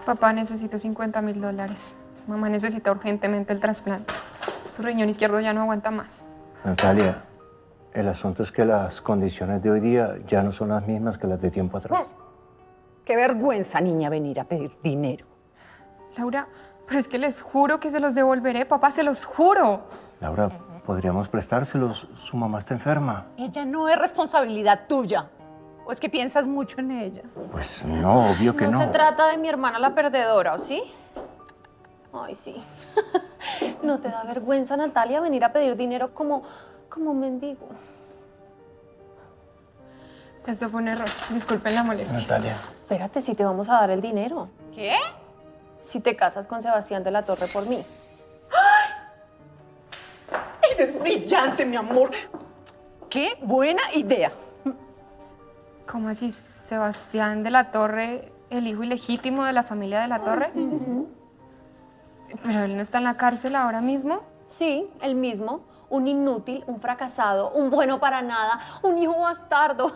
Papá, necesito $50.000. Mamá necesita urgentemente el trasplante. Su riñón izquierdo ya no aguanta más. Natalia, el asunto es que las condiciones de hoy día ya no son las mismas que las de tiempo atrás. Qué vergüenza, niña, venir a pedir dinero. Laura, pero es que les juro que se los devolveré, papá, se los juro. Laura, podríamos prestárselos. Su mamá está enferma. Ella no es responsabilidad tuya. ¿O es que piensas mucho en ella? Pues no, obvio que no. No se trata de mi hermana la perdedora, ¿o sí? Ay, sí. ¿No te da vergüenza, Natalia, venir a pedir dinero como un mendigo? Esto fue un error. Disculpen la molestia. Natalia. Espérate, si te vamos a dar el dinero. ¿Qué? Si te casas con Sebastián de la Torre por mí. Eres brillante, mi amor. Qué buena idea. ¿Cómo así? ¿Sebastián de la Torre, el hijo ilegítimo de la familia de la Torre? ¿Pero él no está en la cárcel ahora mismo? Sí, el mismo. Un inútil, un fracasado, un bueno para nada, un hijo bastardo.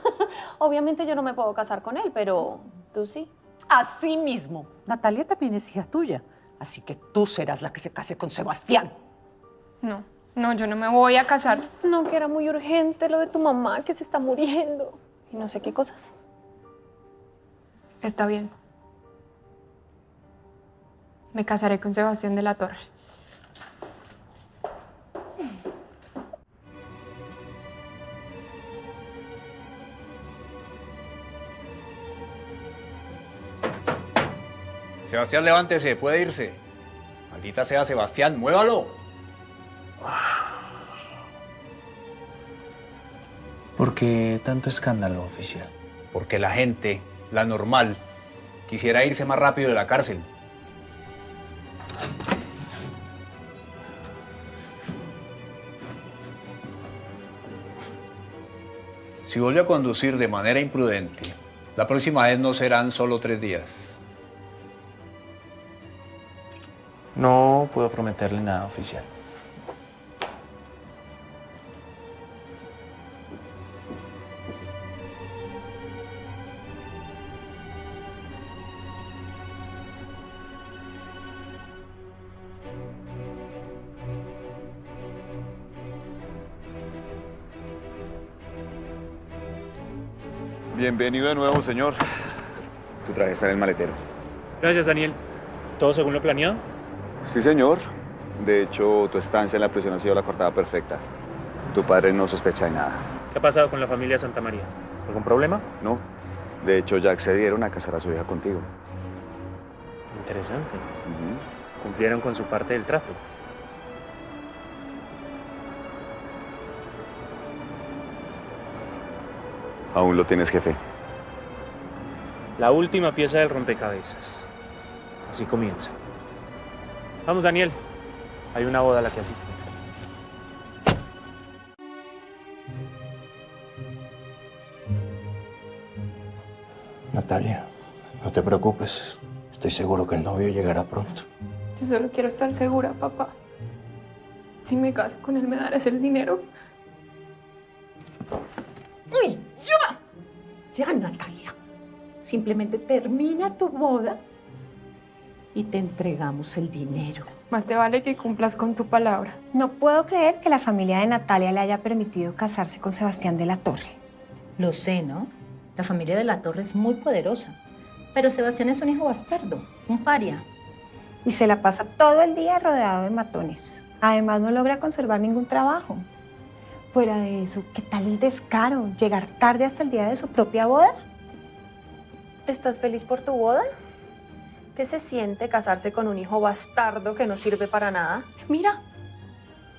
Obviamente yo no me puedo casar con él, pero tú sí. Así mismo. Natalia también es hija tuya. Así que tú serás la que se case con Sebastián. No, yo no me voy a casar. No, que era muy urgente lo de tu mamá, que se está muriendo. Y no sé qué cosas. Está bien. Me casaré con Sebastián de la Torre. Sebastián, levántese, puede irse. Maldita sea, Sebastián, muévalo. ¿Por qué tanto escándalo, oficial? Porque la gente, la normal, quisiera irse más rápido de la cárcel. Si vuelve a conducir de manera imprudente, la próxima vez no serán solo 3 días. No puedo prometerle nada, oficial. Bienvenido de nuevo, señor. Tu traje está en el maletero. Gracias, Daniel. ¿Todo según lo planeado? Sí, señor. De hecho, tu estancia en la prisión ha sido la coartada perfecta. Tu padre no sospecha de nada. ¿Qué ha pasado con la familia Santa María? ¿Algún problema? No. De hecho, ya accedieron a casar a su hija contigo. Interesante. Cumplieron con su parte del trato. Aún lo tienes, jefe. La última pieza del rompecabezas. Así comienza. Vamos, Daniel. Hay una boda a la que asiste. Natalia, no te preocupes. Estoy seguro que el novio llegará pronto. Yo solo quiero estar segura, papá. Si me caso con él, ¿me darás el dinero? ¡Uy, ya! Ya, Natalia. Simplemente termina tu boda y te entregamos el dinero. Más te vale que cumplas con tu palabra. No puedo creer que la familia de Natalia le haya permitido casarse con Sebastián de la Torre. Lo sé, ¿no? La familia de la Torre es muy poderosa. Pero Sebastián es un hijo bastardo, un paria. Y se la pasa todo el día rodeado de matones. Además, no logra conservar ningún trabajo. Fuera de eso, ¿qué tal el descaro? ¿Llegar tarde hasta el día de su propia boda? ¿Estás feliz por tu boda? ¿Qué se siente casarse con un hijo bastardo que no sirve para nada? Mira,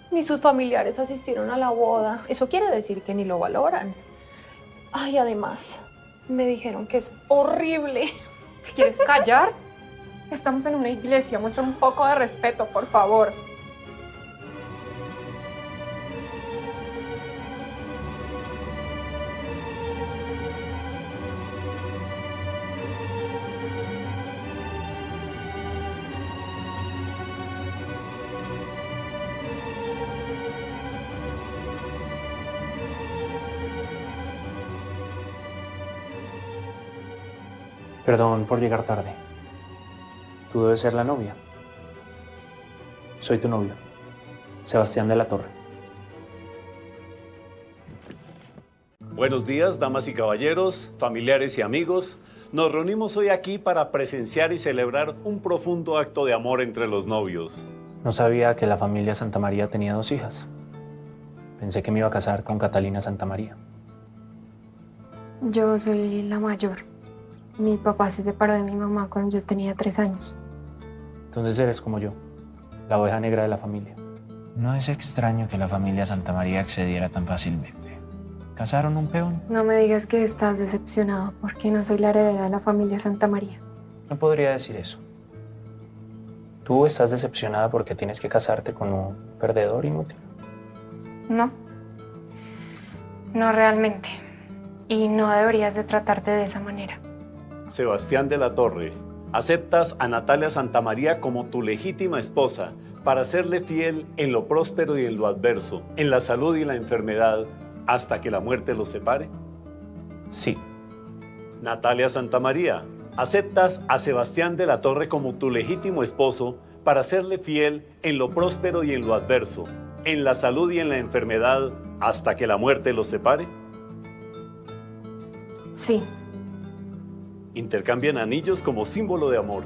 ni sus familiares asistieron a la boda. Eso quiere decir que ni lo valoran. Ay, además, me dijeron que es horrible. ¿Quieres callar? Estamos en una iglesia, muestra un poco de respeto, por favor. Perdón por llegar tarde. Tú debes ser la novia. Soy tu novio, Sebastián de la Torre. Buenos días, damas y caballeros, familiares y amigos. Nos reunimos hoy aquí para presenciar y celebrar un profundo acto de amor entre los novios. No sabía que la familia Santamaría tenía 2 hijas. Pensé que me iba a casar con Catalina Santamaría. Yo soy la mayor. Mi papá se separó de mi mamá cuando yo tenía 3 años. Entonces eres como yo, la oveja negra de la familia. No es extraño que la familia Santamaría accediera tan fácilmente. ¿Casaron un peón? No me digas que estás decepcionado porque no soy la heredera de la familia Santamaría. No podría decir eso. Tú estás decepcionada porque tienes que casarte con un perdedor inútil. No. No realmente. Y no deberías de tratarte de esa manera. Sebastián de la Torre, aceptas a Natalia Santamaría como tu legítima esposa para serle fiel en lo próspero y en lo adverso, en la salud y la enfermedad, hasta que la muerte los separe. Sí. Natalia Santamaría, aceptas a Sebastián de la Torre como tu legítimo esposo para serle fiel en lo próspero y en lo adverso, en la salud y en la enfermedad, hasta que la muerte los separe. Sí. Intercambian anillos como símbolo de amor.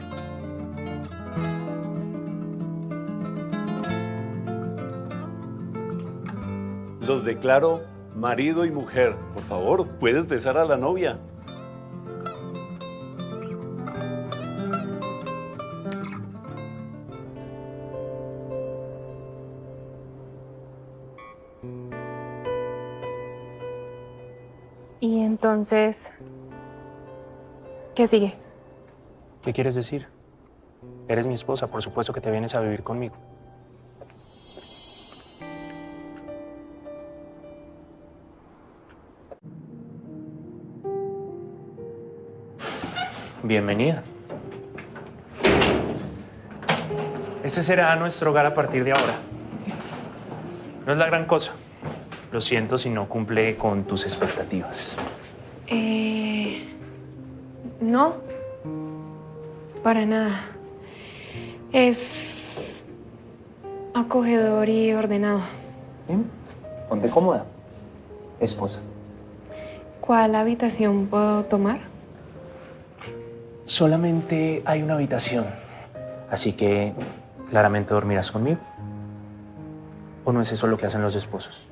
Los declaro marido y mujer. Por favor, puedes besar a la novia. Y entonces, ¿qué sigue? ¿Qué quieres decir? Eres mi esposa, por supuesto que te vienes a vivir conmigo. Bienvenida. Este será nuestro hogar a partir de ahora. No es la gran cosa. Lo siento si no cumple con tus expectativas. No. Para nada. Es acogedor y ordenado. Ponte cómoda, esposa. ¿Cuál habitación puedo tomar? Solamente hay una habitación, así que claramente dormirás conmigo. ¿O no es eso lo que hacen los esposos?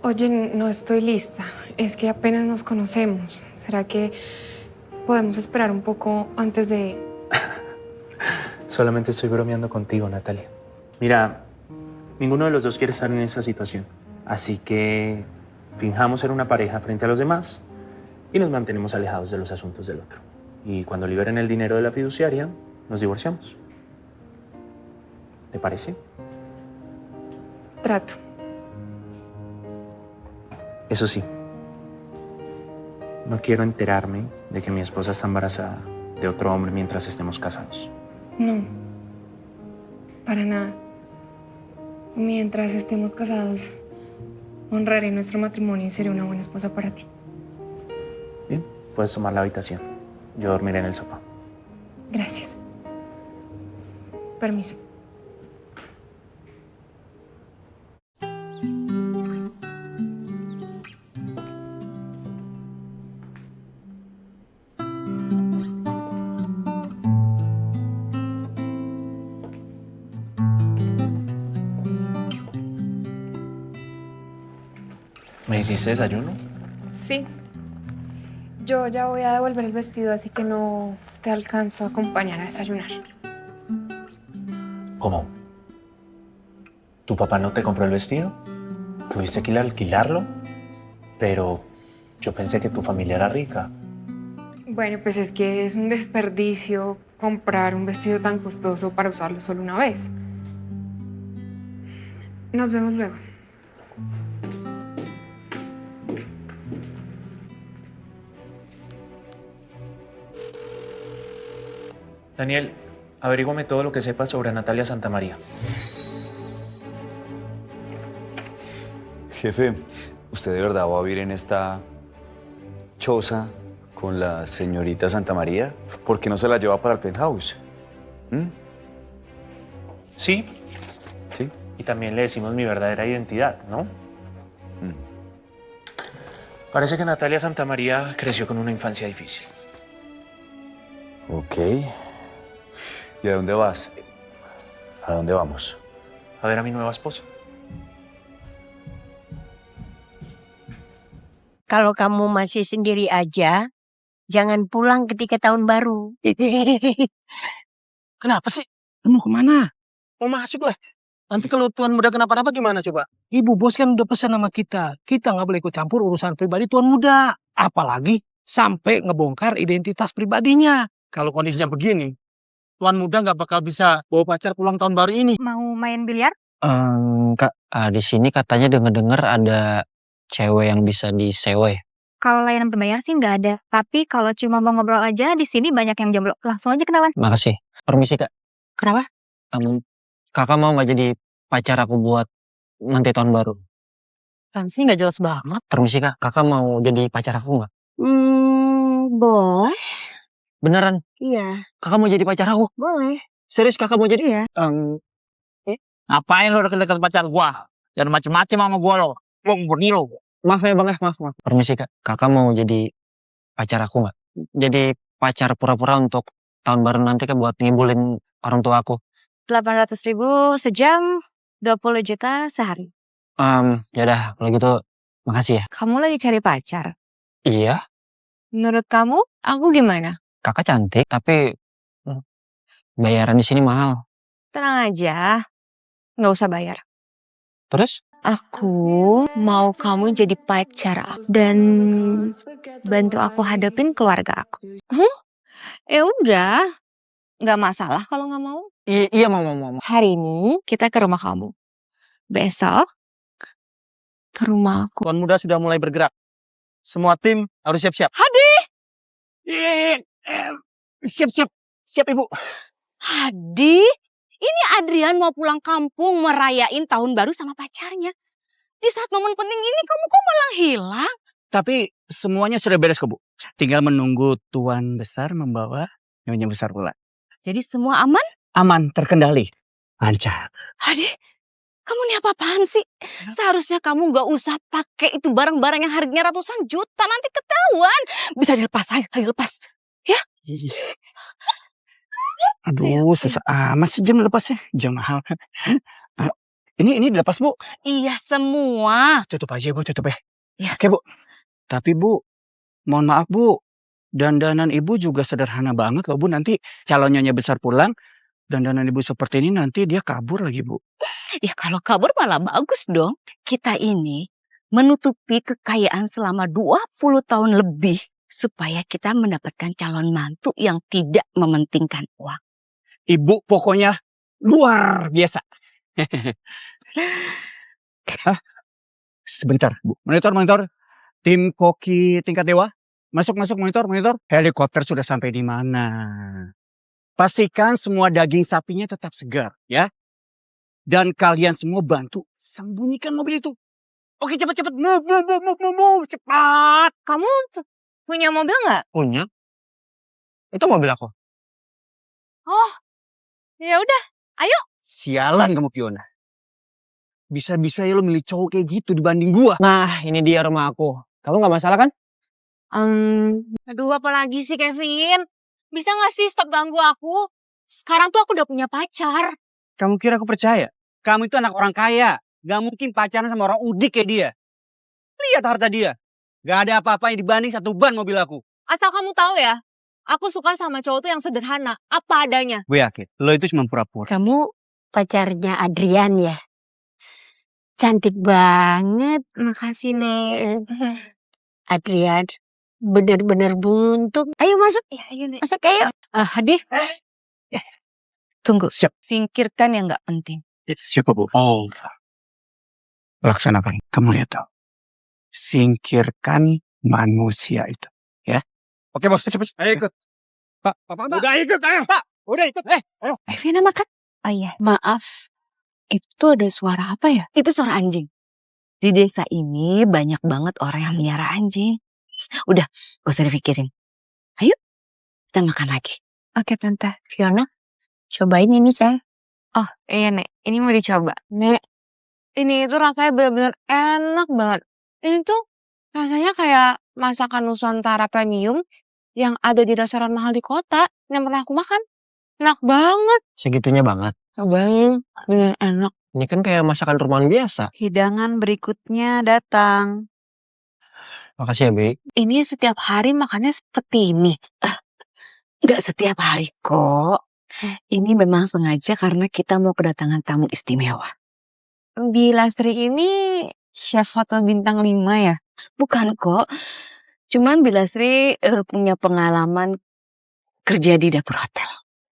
Oye, no estoy lista. Es que apenas nos conocemos. ¿Será que podemos esperar un poco antes de...? Solamente estoy bromeando contigo, Natalia. Mira, ninguno de los dos quiere estar en esta situación. Así que finjamos ser una pareja frente a los demás y nos mantenemos alejados de los asuntos del otro. Y cuando liberen el dinero de la fiduciaria, nos divorciamos. ¿Te parece? Trato. Eso sí, no quiero enterarme de que mi esposa está embarazada de otro hombre mientras estemos casados. No. Para nada. Mientras estemos casados, honraré nuestro matrimonio y seré una buena esposa para ti. Bien, puedes tomar la habitación. Yo dormiré en el sofá. Gracias. Permiso. ¿Me hiciste desayuno? Sí. Yo ya voy a devolver el vestido, así que no te alcanzo a acompañar a desayunar. ¿Cómo? ¿Tu papá no te compró el vestido? ¿Tuviste que ir a alquilarlo? Pero yo pensé que tu familia era rica. Bueno, pues es que es un desperdicio comprar un vestido tan costoso para usarlo solo una vez. Nos vemos luego. Daniel, averígüame todo lo que sepas sobre Natalia Santamaría. Jefe, ¿usted de verdad va a vivir en esta choza con la señorita Santamaría? ¿Por qué no se la lleva para el penthouse? Sí. Sí. Y también le decimos mi verdadera identidad, ¿no? Parece que Natalia Santamaría creció con una infancia difícil. Ok. ¿Y a dónde vas? ¿A dónde vamos? A ver a mi nueva esposa. Kalau kamu masih sendiri aja, jangan pulang ketika tahun baru. Kenapa sih? Kamu kemana? Mau masuk lah. Nanti kalau tuan muda kenapa-napa gimana coba? Ibu bos kan udah pesan sama kita. Kita nggak boleh ikut campur urusan pribadi tuan muda. Apalagi sampai ngebongkar identitas pribadinya. Kalau kondisinya begini, tuan muda nggak bakal bisa bawa pacar pulang tahun baru ini. Mau main biliar? Kak, di sini katanya denger-denger ada cewek yang bisa disewa ya? Kalau layanan berbayar sih nggak ada. Tapi kalau cuma mau ngobrol aja, di sini banyak yang jomblo. Langsung aja kenalan. Makasih. Permisi, Kak. Kenapa? Kakak mau nggak jadi pacar aku buat nanti tahun baru? Kan sih nggak jelas banget. Permisi, Kak. Kakak mau jadi pacar aku nggak? Boleh. Beneran? Iya. Kakak mau jadi pacar aku? Boleh. Serius kakak mau jadi? Iya. Ngapain lo deket-deket pacar gua? Jangan macem-macem sama gua lo. Gua murni lo. Maaf ya Bang, maaf. Permisi, Kak. Kakak mau jadi pacar aku nggak? Jadi pacar pura-pura untuk tahun baru nanti, Kak, buat ngibulin orang tua aku. 800.000 sejam, 20 juta sehari. Yaudah, kalau gitu makasih ya. Kamu lagi cari pacar? Iya, Menurut kamu, aku gimana? kakak cantik, tapi bayaran di sini mahal. Tenang aja, nggak usah bayar. Terus? Aku mau kamu jadi pacar aku dan bantu aku hadapin keluarga aku. Ya udah, nggak masalah kalau nggak mau. Iya mau. Hari ini kita ke rumah kamu. Besok ke rumah aku. Tuan muda sudah mulai bergerak. Semua tim harus siap-siap. Hadi! Siap-siap. Siap, Ibu. Hadi, ini Adrian mau pulang kampung merayain tahun baru sama pacarnya. Di saat momen penting ini kamu kok malah hilang? Tapi semuanya sudah beres kok, Bu. Tinggal menunggu tuan besar membawa nyonya besar pula. Jadi semua aman? Aman, terkendali. Lancar. Hadi, kamu nih apa-apaan sih? Seharusnya kamu gak usah pakai itu barang-barang yang harganya ratusan juta. Nanti ketahuan. Bisa dilepas, ayo lepas. Ya? Aduh, susah amat sih jam lepasnya. Jam mahal. Ini dilepas, Bu. Iya, semua. Tutup aja, Bu, tutup ya. Ya. Oke, Bu. Tapi, Bu, mohon maaf, Bu. Dandanan Ibu juga sederhana banget loh, Bu. Nanti calon nyonya besar pulang, dandanan Ibu seperti ini nanti dia kabur lagi, Bu. Ya kalau kabur malah bagus dong. Kita ini menutupi kekayaan selama 20 tahun lebih supaya kita mendapatkan calon mantu yang tidak mementingkan uang. Ibu pokoknya luar biasa. Sebentar, Bu. Monitor. Tim koki tingkat dewa. Masuk monitor. Helikopter sudah sampai di mana? Pastikan semua daging sapinya tetap segar, ya. Dan kalian semua bantu sembunyikan mobil itu. Oke, cepat. Move, cepat. Kamu punya mobil nggak? Punya? Itu mobil aku. Oh, ya udah, ayo. Sialan kamu, Fiona. Bisa-bisa ya lo milih cowok kayak gitu dibanding gua. Nah, ini dia rumah aku. Kamu nggak masalah kan? Aduh, apa lagi sih Kevin? Bisa nggak sih stop ganggu aku? Sekarang tuh aku udah punya pacar. Kamu kira aku percaya? Kamu itu anak orang kaya. Gak mungkin pacaran sama orang udik kayak dia. Lihat harta dia. Gak ada apa-apa yang dibanding satu ban mobil aku. Asal kamu tahu ya, aku suka sama cowok tuh yang sederhana, apa adanya. Gue yakin, lo itu cuma pura-pura. Kamu pacarnya Adrian ya? Cantik banget. Makasih, Nek. Adrian, benar-benar buntung. Ayo masuk. Ya, ayo Nek. Masuk, ayo. Hadi, tunggu. Siap. Singkirkan yang nggak penting. Siapa, Bu? Oh. Laksanakan. Kamu lihat tuh. Singkirkan manusia itu. Ya. Oke, Bos. Cepat. Ayo ikut. Pak. Udah ikut, ayo. Pak. Udah ikut. Ayo. Vina makan. Oh iya, maaf. Itu ada suara apa ya? Itu suara anjing. Di desa ini banyak banget orang yang melihara anjing. Udah, gak usah dipikirin. Ayo, kita makan lagi. Oke, Tante. Fiona, Cobain ini, saya. Oh iya Nek, ini mau dicoba. Nek, ini itu rasanya benar-benar enak banget. Ini tuh rasanya kayak masakan Nusantara premium yang ada di restoran mahal di kota yang pernah aku makan. Enak banget. Segitunya banget. Cobain, bener enak. Ini kan kayak masakan rumahan biasa. Hidangan berikutnya datang. Makasih ya, Bi. Ini setiap hari makannya seperti ini. Nggak setiap hari kok. Ini memang sengaja karena kita mau kedatangan tamu istimewa. Bi Lasri ini chef hotel bintang 5 ya? Bukan kok. Cuman Bilasri punya pengalaman kerja di dapur hotel.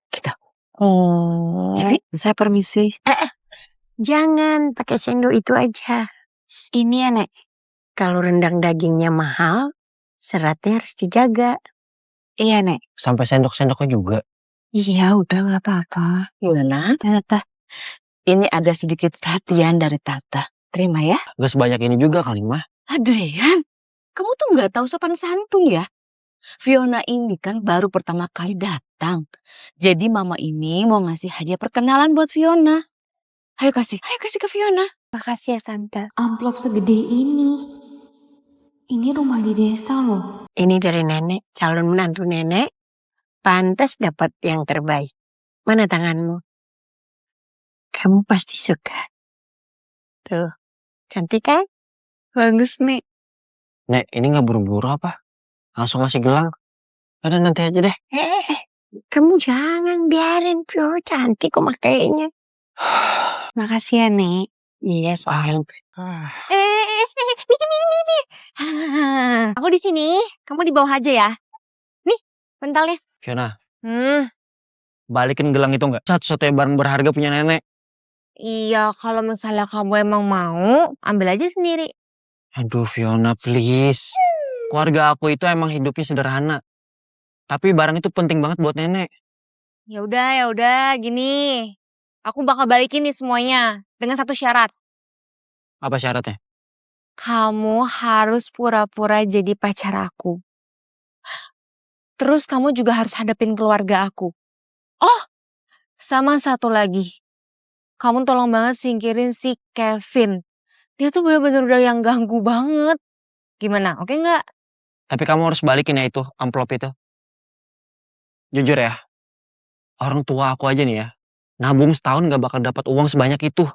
Gitu. Oh. Ya, Bi, saya permisi. Jangan pakai sendok itu aja. Ini ya, Nek. Kalau rendang dagingnya mahal, seratnya harus dijaga. Iya, Nek. Sampai sendok-sendoknya juga. Iya, udah gak apa-apa. Gimana? Tante. Ini ada sedikit perhatian dari Tante. Terima ya. Gak sebanyak ini juga kali, Mah. Adrian, kamu tuh nggak tahu sopan santun ya. Fiona ini kan baru pertama kali datang. Jadi mama ini mau ngasih hadiah perkenalan buat Fiona. Ayo kasih ke Fiona. Makasih ya, Tante. Amplop segede ini. Ini rumah di desa loh. Ini dari nenek, calon menantu nenek. Pantas dapat yang terbaik. Mana tanganmu? Kamu pasti suka. Tuh, cantik kan? Bagus nih. Nek, ini gak buru-buru apa? Langsung ngasih gelang. Ada nanti aja deh. Kamu jangan biarin Fiona cantik kok makainya. Makasih ya, Nek. Iya, sayang. Nih. Aku di sini, kamu di bawah aja ya. Nih, pentalnya. Fiona, balikin gelang itu gak? Satu-satunya barang berharga punya nenek. Iya, kalau misalnya kamu emang mau, ambil aja sendiri. Aduh Fiona, please. Keluarga aku itu emang hidupnya sederhana. Tapi barang itu penting banget buat nenek. Ya udah, gini. Aku bakal balikin nih semuanya dengan satu syarat. Apa syaratnya? Kamu harus pura-pura jadi pacar aku. Terus kamu juga harus hadapin keluarga aku. Oh, sama satu lagi. Kamu tolong banget singkirin si Kevin. Dia tuh bener-bener udah yang ganggu banget. Gimana, oke nggak? Tapi kamu harus balikin ya itu, amplop itu. Jujur ya, orang tua aku aja nih ya, nabung setahun gak bakal dapat uang sebanyak itu.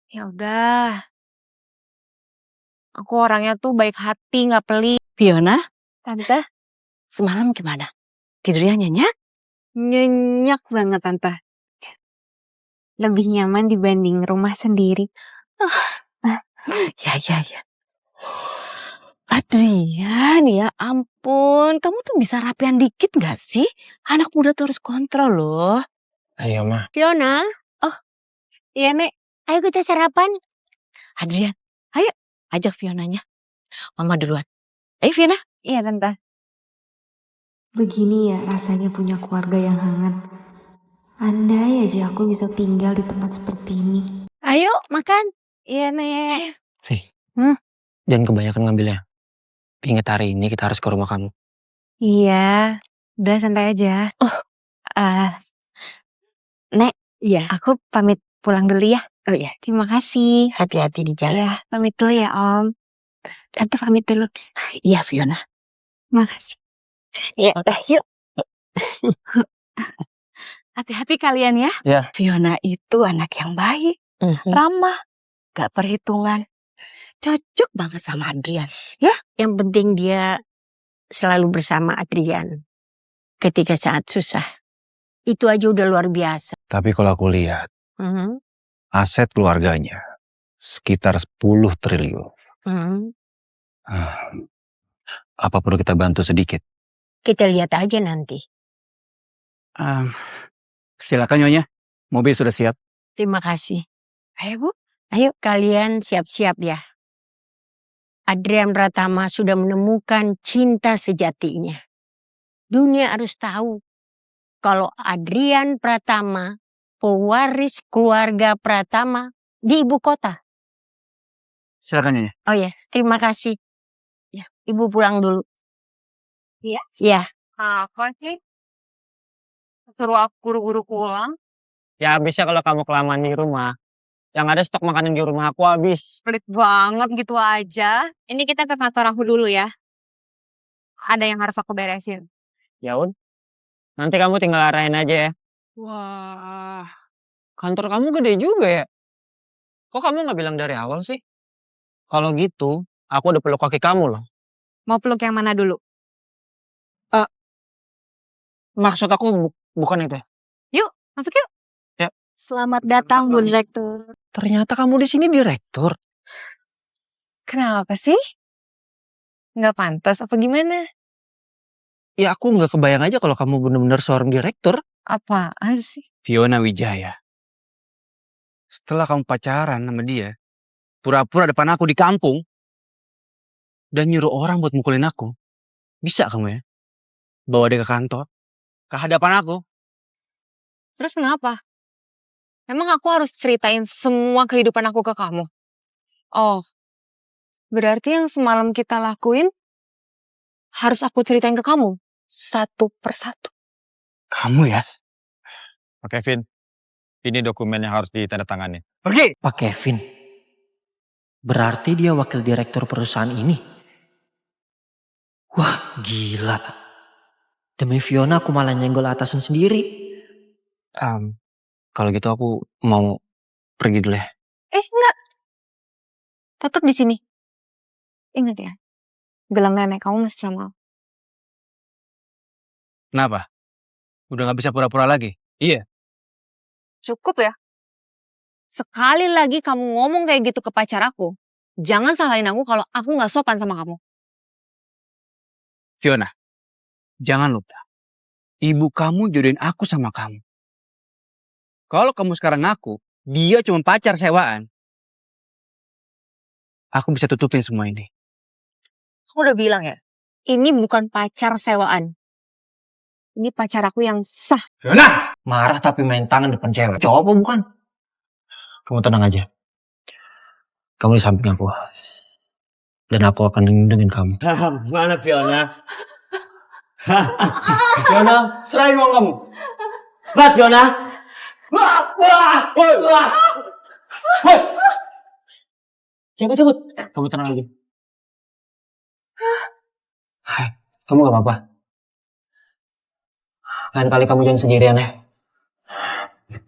Ya udah. Aku orangnya tuh baik hati, nggak pelit. Fiona, Tante, semalam gimana? Tidurnya nyenyak? nyenyak banget Tante. Lebih nyaman dibanding rumah sendiri. Ya. Adrian, ya ampun. Kamu tuh bisa rapian dikit gak sih? Anak muda tuh harus kontrol loh. Ayo, Mah. Fiona. Oh, iya Nek. Ayo kita sarapan. Adrian, ayo ajak Fionanya. Mama duluan. Ayo Fiona. Iya Tante. Begini ya rasanya punya keluarga yang hangat. Andai aja aku bisa tinggal di tempat seperti ini. Ayo makan. Iya Nek. Jangan kebanyakan ngambilnya. Ingat hari ini kita harus ke rumah kamu. Iya. Udah santai aja. Oh, Nek. Iya. Aku pamit pulang dulu ya. Oh ya. Terima kasih. Hati-hati di jalan. Ya, pamit dulu ya Om. Tante pamit dulu. Iya Fiona. Makasih. Ya udah yuk. Hati-hati kalian ya. Ya. Fiona itu anak yang baik, ramah, gak perhitungan. Cocok banget sama Adrian. Ya, yang penting dia selalu bersama Adrian ketika saat susah. Itu aja udah luar biasa. Tapi kalau aku lihat, aset keluarganya sekitar 10 triliun. Apa perlu kita bantu sedikit? Kita lihat aja nanti. Silakan Nyonya. Mobil sudah siap. Terima kasih. Ayo Bu. Ayo kalian siap-siap ya. Adrian Pratama sudah menemukan cinta sejatinya. Dunia harus tahu kalau Adrian Pratama pewaris keluarga Pratama di ibu kota. Silakan Nyonya. Oh ya, terima kasih. Ya, Ibu pulang dulu. Iya. Ya. Apa sih? Suruh aku buru-buru pulang. Ya habisnya kalau kamu kelamaan di rumah. Yang ada stok makanan di rumah aku habis. Pelit banget gitu aja. Ini kita ke kantor aku dulu ya. Ada yang harus aku beresin. Ya udah. Nanti kamu tinggal arahin aja ya. Wah, Kantor kamu gede juga ya. Kok kamu nggak bilang dari awal sih? Kalau gitu, aku udah peluk kaki kamu loh. Mau peluk yang mana dulu? Maksud aku bukan itu. Yuk, masuk yuk. Ya. Selamat datang, Bu Direktur. Ternyata kamu di sini direktur. Kenapa sih? Nggak pantas apa gimana? Ya aku nggak kebayang aja kalau kamu bener-bener seorang direktur. Apaan sih? Fiona Wijaya. Setelah kamu pacaran sama dia, pura-pura depan aku di kampung, dan nyuruh orang buat mukulin aku. Bisa kamu ya? Bawa dia ke kantor, ke hadapan aku. Terus kenapa? Emang aku harus ceritain semua kehidupan aku ke kamu? Oh, berarti yang semalam kita lakuin harus aku ceritain ke kamu satu persatu. Kamu ya? Pak Kevin, ini dokumen yang harus ditandatangani. Pergi! Pak Kevin, berarti dia wakil direktur perusahaan ini? Wah, gila. Demi Fiona aku malah nyenggol atasan sendiri. Kalau gitu aku mau pergi dulu ya. Enggak. Tetap di sini. Ingat ya, gelang nenek kamu masih sama. Kenapa? Udah gak bisa pura-pura lagi? Iya. Cukup ya. Sekali lagi kamu ngomong kayak gitu ke pacar aku, jangan salahin aku kalau aku gak sopan sama kamu. Fiona, jangan lupa. Ibu kamu jodohin aku sama kamu. Kalau kamu sekarang ngaku, dia cuma pacar sewaan. Aku bisa tutupin semua ini. Aku udah bilang ya, ini bukan pacar sewaan. Ini pacar aku yang sah. Fiona! Marah tapi main tangan depan cewek. Cowok apa bukan? Kamu tenang aja. Kamu di samping aku. Dan aku akan lindungin kamu. Mana Fiona? Fiona, serahin uang kamu. Cepat Fiona. Cabut. Kamu tenang aja. Hai, kamu gak apa-apa. Lain kali kamu jangan sendirian ya.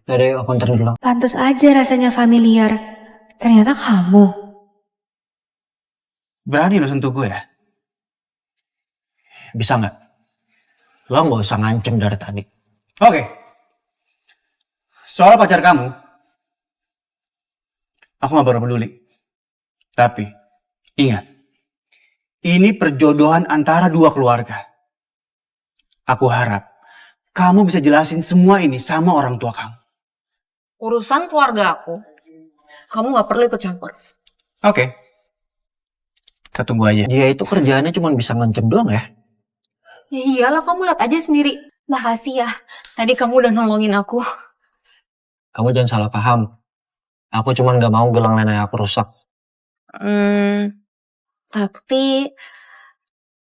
Dari aku anterin dulu. Pantes aja rasanya familiar. Ternyata kamu. Berani lo sentuh gue ya? Bisa nggak? Lo nggak usah ngancem dari tadi. Oke. Soal pacar kamu, aku gak baru peduli. Tapi, ingat. Ini perjodohan antara dua keluarga. Aku harap kamu bisa jelasin semua ini sama orang tua kamu. Urusan keluarga aku, kamu gak perlu ikut campur. Oke. Kita tunggu aja. Dia itu kerjaannya cuma bisa ngancem doang ya? Ya iyalah, kamu lihat aja sendiri. Makasih ya, tadi kamu udah nolongin aku. Kamu jangan salah paham. Aku cuma nggak mau gelang nenek aku rusak. Tapi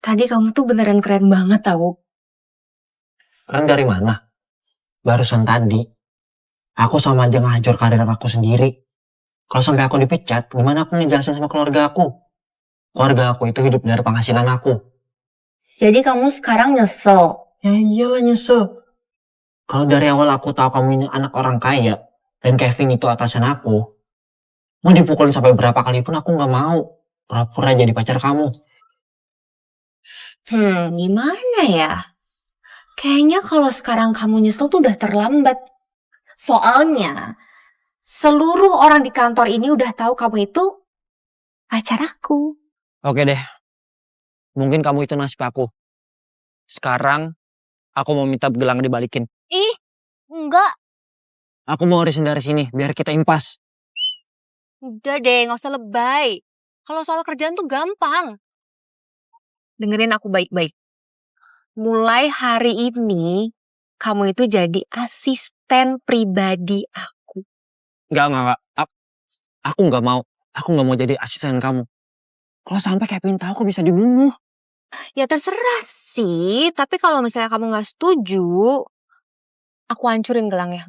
tadi kamu tuh beneran keren banget tau. Keren dari mana? Barusan tadi, aku sama aja ngehancur karir aku sendiri. Kalau sampai aku dipecat, gimana aku ngejelasin sama keluarga aku? Keluarga aku itu hidup dari penghasilan aku. Jadi kamu sekarang nyesel? Ya iyalah nyesel. Kalau dari awal aku tahu kamu ini anak orang kaya, dan Kevin itu atasan aku, mau dipukulin sampai berapa kali pun aku nggak mau. Pura-pura jadi pacar kamu. Gimana ya? Kayaknya kalau sekarang kamu nyesel tuh udah terlambat. Soalnya, seluruh orang di kantor ini udah tahu kamu itu pacar aku. Oke deh. Mungkin kamu itu nasib aku. Sekarang, aku mau minta gelang dibalikin. Ih, enggak. Aku mau arisin dari sini, biar kita impas. Udah deh, gak usah lebay. Kalau soal kerjaan tuh gampang. Dengerin aku baik-baik. Mulai hari ini, kamu itu jadi asisten pribadi aku. Enggak. Aku nggak mau. Aku nggak mau jadi asisten kamu. Kalau sampai Kevin tahu, aku bisa dibunuh. Ya terserah sih, tapi kalau misalnya kamu gak setuju, aku hancurin gelangnya.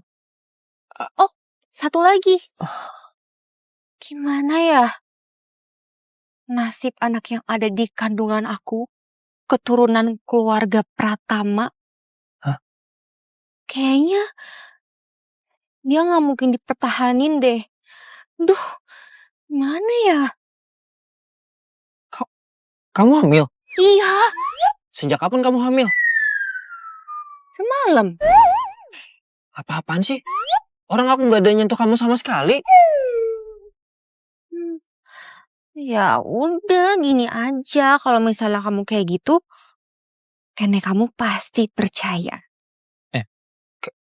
Oh, satu lagi. Gimana ya nasib anak yang ada di kandungan aku, keturunan keluarga Pratama? Hah? Kayaknya dia nggak mungkin dipertahanin deh. Duh, mana ya? Kamu hamil? Iya, Sejak kapan kamu hamil? semalam. Apa-apaan sih? Orang aku nggak ada nyentuh kamu sama sekali. Ya udah, gini aja. Kalau misalnya kamu kayak gitu, nenek kamu pasti percaya.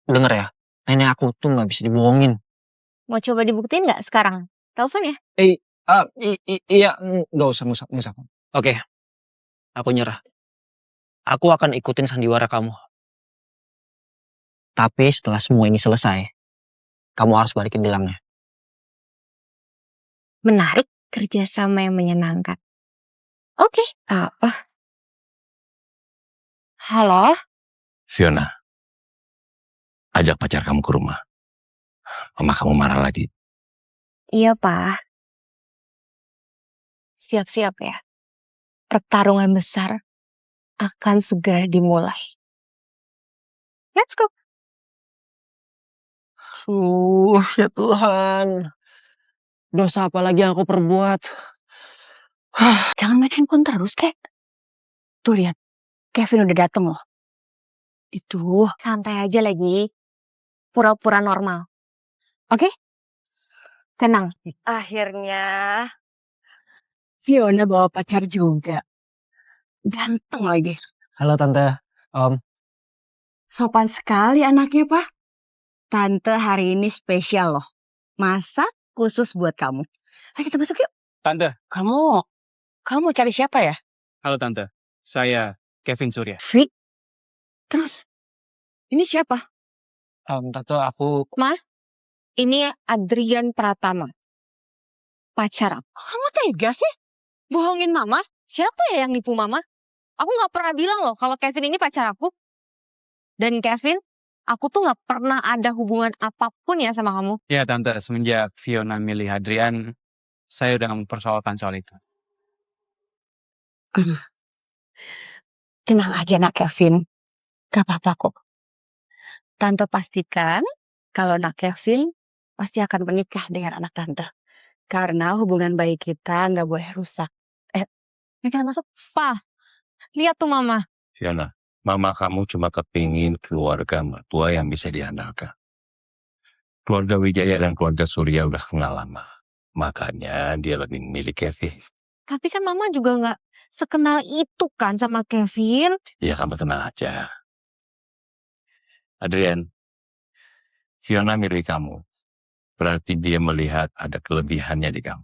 Denger ya, nenek aku tuh nggak bisa dibohongin. Mau coba dibuktiin nggak sekarang? Telepon ya? Iya, nggak usah. Oke, aku nyerah. Aku akan ikutin sandiwara kamu. Tapi setelah semua ini selesai, kamu harus balikin gelangnya. Menarik, kerjasama yang menyenangkan. Oke, apa? Halo? Fiona, ajak pacar kamu ke rumah. Mama kamu marah lagi. Iya, Pak. Siap-siap ya. Pertarungan besar akan segera dimulai. Let's go. Ya Tuhan. Dosa apa lagi yang aku perbuat? Jangan main handphone terus, Kek. Tuh lihat, Kevin udah dateng loh. Itu. Santai aja lagi. Pura-pura normal. Oke? Tenang. Akhirnya Fiona bawa pacar juga. Ganteng lagi. Halo Tante, Om. Sopan sekali anaknya, Pak. Tante hari ini spesial loh. Masak khusus buat kamu. Ayo kita masuk yuk. Tante. Kamu cari siapa ya? Halo Tante, saya Kevin Surya. Fi. Terus, ini siapa? Tante, aku... Ma, ini Adrian Pratama. Pacar aku. Kamu tega sih? Bohongin mama? Siapa ya yang nipu mama? Aku gak pernah bilang loh kalau Kevin ini pacar aku. Dan Kevin, aku tuh gak pernah ada hubungan apapun ya sama kamu. Ya Tante, semenjak Fiona milih Adrian, saya udah gak mempersoalkan soal itu. Tenang aja nak Kevin. Gak apa-apa kok. Tante pastikan kalau nak Kevin pasti akan menikah dengan anak tante. Karena hubungan baik kita gak boleh rusak. Kita masuk. Pa, lihat tuh mama. Fiona, mama kamu cuma kepingin keluarga mertua yang bisa diandalkan. Keluarga Wijaya dan keluarga Surya udah kenal lama. Makanya dia lebih memilih Kevin. Tapi kan mama juga gak sekenal itu kan sama Kevin. Ya kamu tenang aja. Adrian, Fiona milih kamu. Berarti dia melihat ada kelebihannya di kamu.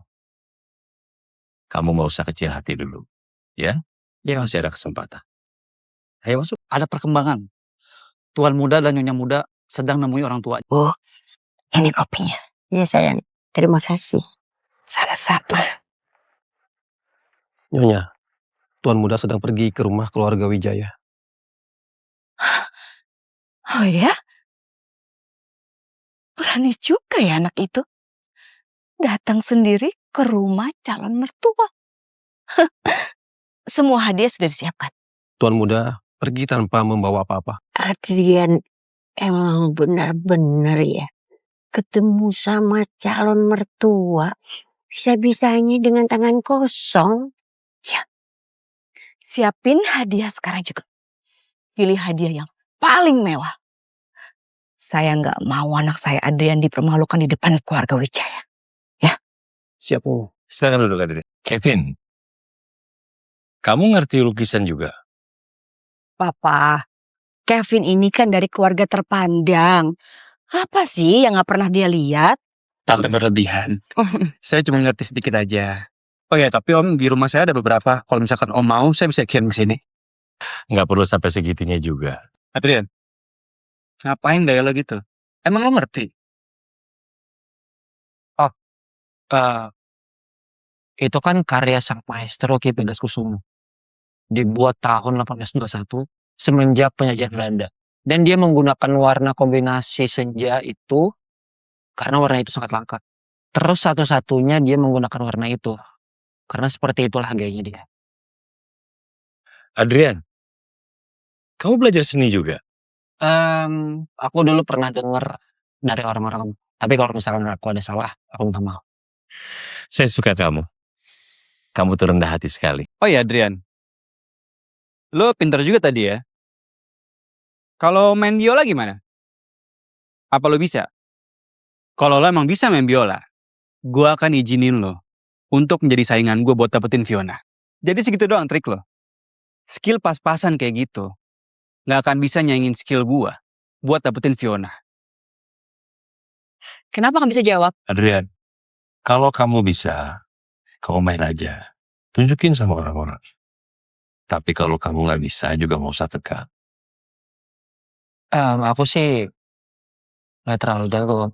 Kamu gak usah kecil hati dulu. Ya? Dia masih ada kesempatan. Ayo masuk. Ada perkembangan. Tuan muda dan nyonya muda sedang nemui orang tua. Oh, ini kopinya. Iya sayang, terima kasih. Sama-sama. Nyonya, Tuan muda sedang pergi ke rumah keluarga Wijaya. Oh ya? Berani juga ya anak itu. Datang sendiri ke rumah calon mertua. Semua hadiah sudah disiapkan. Tuan muda pergi tanpa membawa apa-apa. Adrian emang benar-benar ya. Ketemu sama calon mertua. Bisa-bisanya dengan tangan kosong. Ya. Siapin hadiah sekarang juga. Pilih hadiah yang paling mewah. Saya nggak mau anak saya Adrian dipermalukan di depan keluarga Wijaya. Ya. Siap, Om. Silakan duduk, Adrian. Kevin, kamu ngerti lukisan juga? Papa, Kevin ini kan dari keluarga terpandang. Apa sih yang nggak pernah dia lihat? Tante berlebihan. Saya cuma ngerti sedikit aja. Oh ya, tapi Om, di rumah saya ada beberapa. Kalau misalkan Om mau, saya bisa kirim ke sini. Nggak perlu sampai segitunya juga. Adrian, ngapain dialog gitu? Emang lo ngerti? Oh, itu kan karya sang maestro Ki Pegaskusumo. Dibuat tahun 1821 semenjak penjajahan Belanda. Dan dia menggunakan warna kombinasi senja itu karena warna itu sangat langka. Terus satu-satunya dia menggunakan warna itu. Karena seperti itulah gayanya dia. Adrian, kamu belajar seni juga? Aku dulu pernah dengar dari orang-orang. Tapi kalau misalkan aku ada salah, aku minta maaf. Saya suka kamu. Kamu tuh rendah hati sekali. Oh iya Adrian, lo pintar juga tadi ya. Kalau main biola gimana? Apa lo bisa? Kalau lo emang bisa main biola, gue akan izinin lo untuk menjadi saingan gue buat dapetin Fiona. Jadi segitu doang trik lo. Skill pas-pasan kayak gitu nggak akan bisa nyaingin skill gue buat dapetin Fiona. Kenapa nggak bisa jawab? Adrian, kalau kamu bisa, kamu main aja. Tunjukin sama orang-orang. Tapi kalau kamu nggak bisa, juga nggak usah tegang. Aku sih nggak terlalu jago.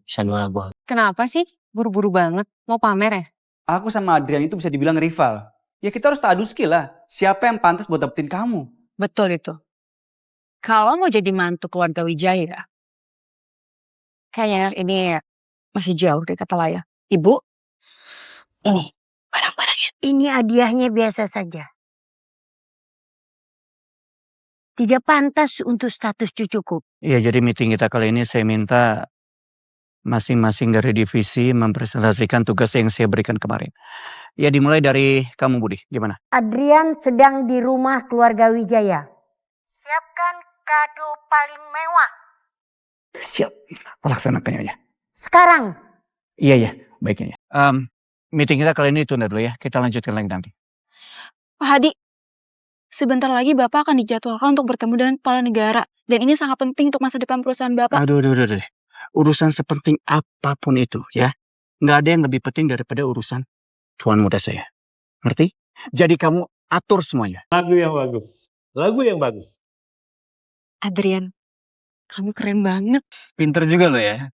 Bisa 2 lagu. Kenapa sih? Buru-buru banget. Mau pamer ya? Aku sama Adrian itu bisa dibilang rival. Ya kita harus adu skill lah. Siapa yang pantas buat dapetin kamu? Betul itu. Kalau mau jadi mantu keluarga Wijaya, kayaknya ini masih jauh dari kata layak. Ibu, ini barang-barangnya. Ini hadiahnya biasa saja. Tidak pantas untuk status cucuku. Iya, jadi meeting kita kali ini saya minta masing-masing dari divisi mempresentasikan tugas yang saya berikan kemarin. Ya, dimulai dari kamu Budi, gimana? Adrian sedang di rumah keluarga Wijaya. Siapkan kado paling mewah. Siap, laksanakannya ya. Sekarang. Iya, baiknya ya. Meeting kita kali ini tunda dulu ya, kita lanjutkan lagi nanti. Pak Hadi, sebentar lagi Bapak akan dijadwalkan untuk bertemu dengan kepala negara. Dan ini sangat penting untuk masa depan perusahaan Bapak. Aduh. Urusan sepenting apapun itu ya. Nggak ada yang lebih penting daripada urusan tuan muda saya. Ngerti? Jadi kamu atur semuanya. Lagu yang bagus. Adrian, kamu keren banget. Pinter juga lo ya.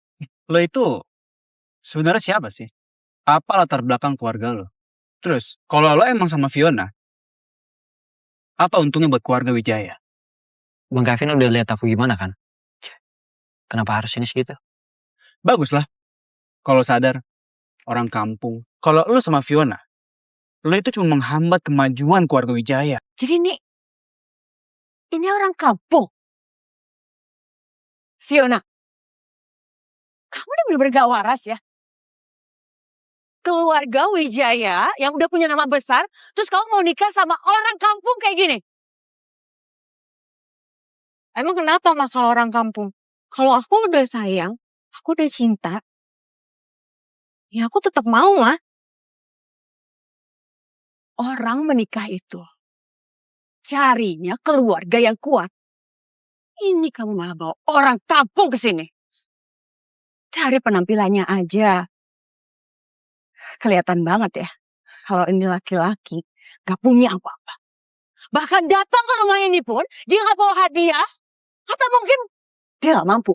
Lo itu sebenarnya siapa sih? Apa latar belakang keluarga lo? Terus, kalau lo emang sama Fiona, apa untungnya buat keluarga Wijaya? Bang Kevin udah lihat aku gimana kan? Kenapa harus ini segitu? Bagus lah. Kalau sadar, orang kampung. Kalau lo sama Fiona, lo itu cuma menghambat kemajuan keluarga Wijaya. Jadi ini orang kampung. Fiona, kamu udah bener-bener gak waras ya? Keluarga Wijaya yang udah punya nama besar, terus kamu mau nikah sama orang kampung kayak gini? Emang kenapa mah kalau orang kampung? Kalau aku udah sayang, aku udah cinta, ya aku tetap mau mah. Orang menikah itu carinya keluarga yang kuat. Ini kamu malah bawa orang kampung ke sini. Cari penampilannya aja. Kelihatan banget ya, kalau ini laki-laki gak punya apa-apa. Bahkan datang ke rumah ini pun, dia gak bawa hadiah. Atau mungkin dia gak mampu.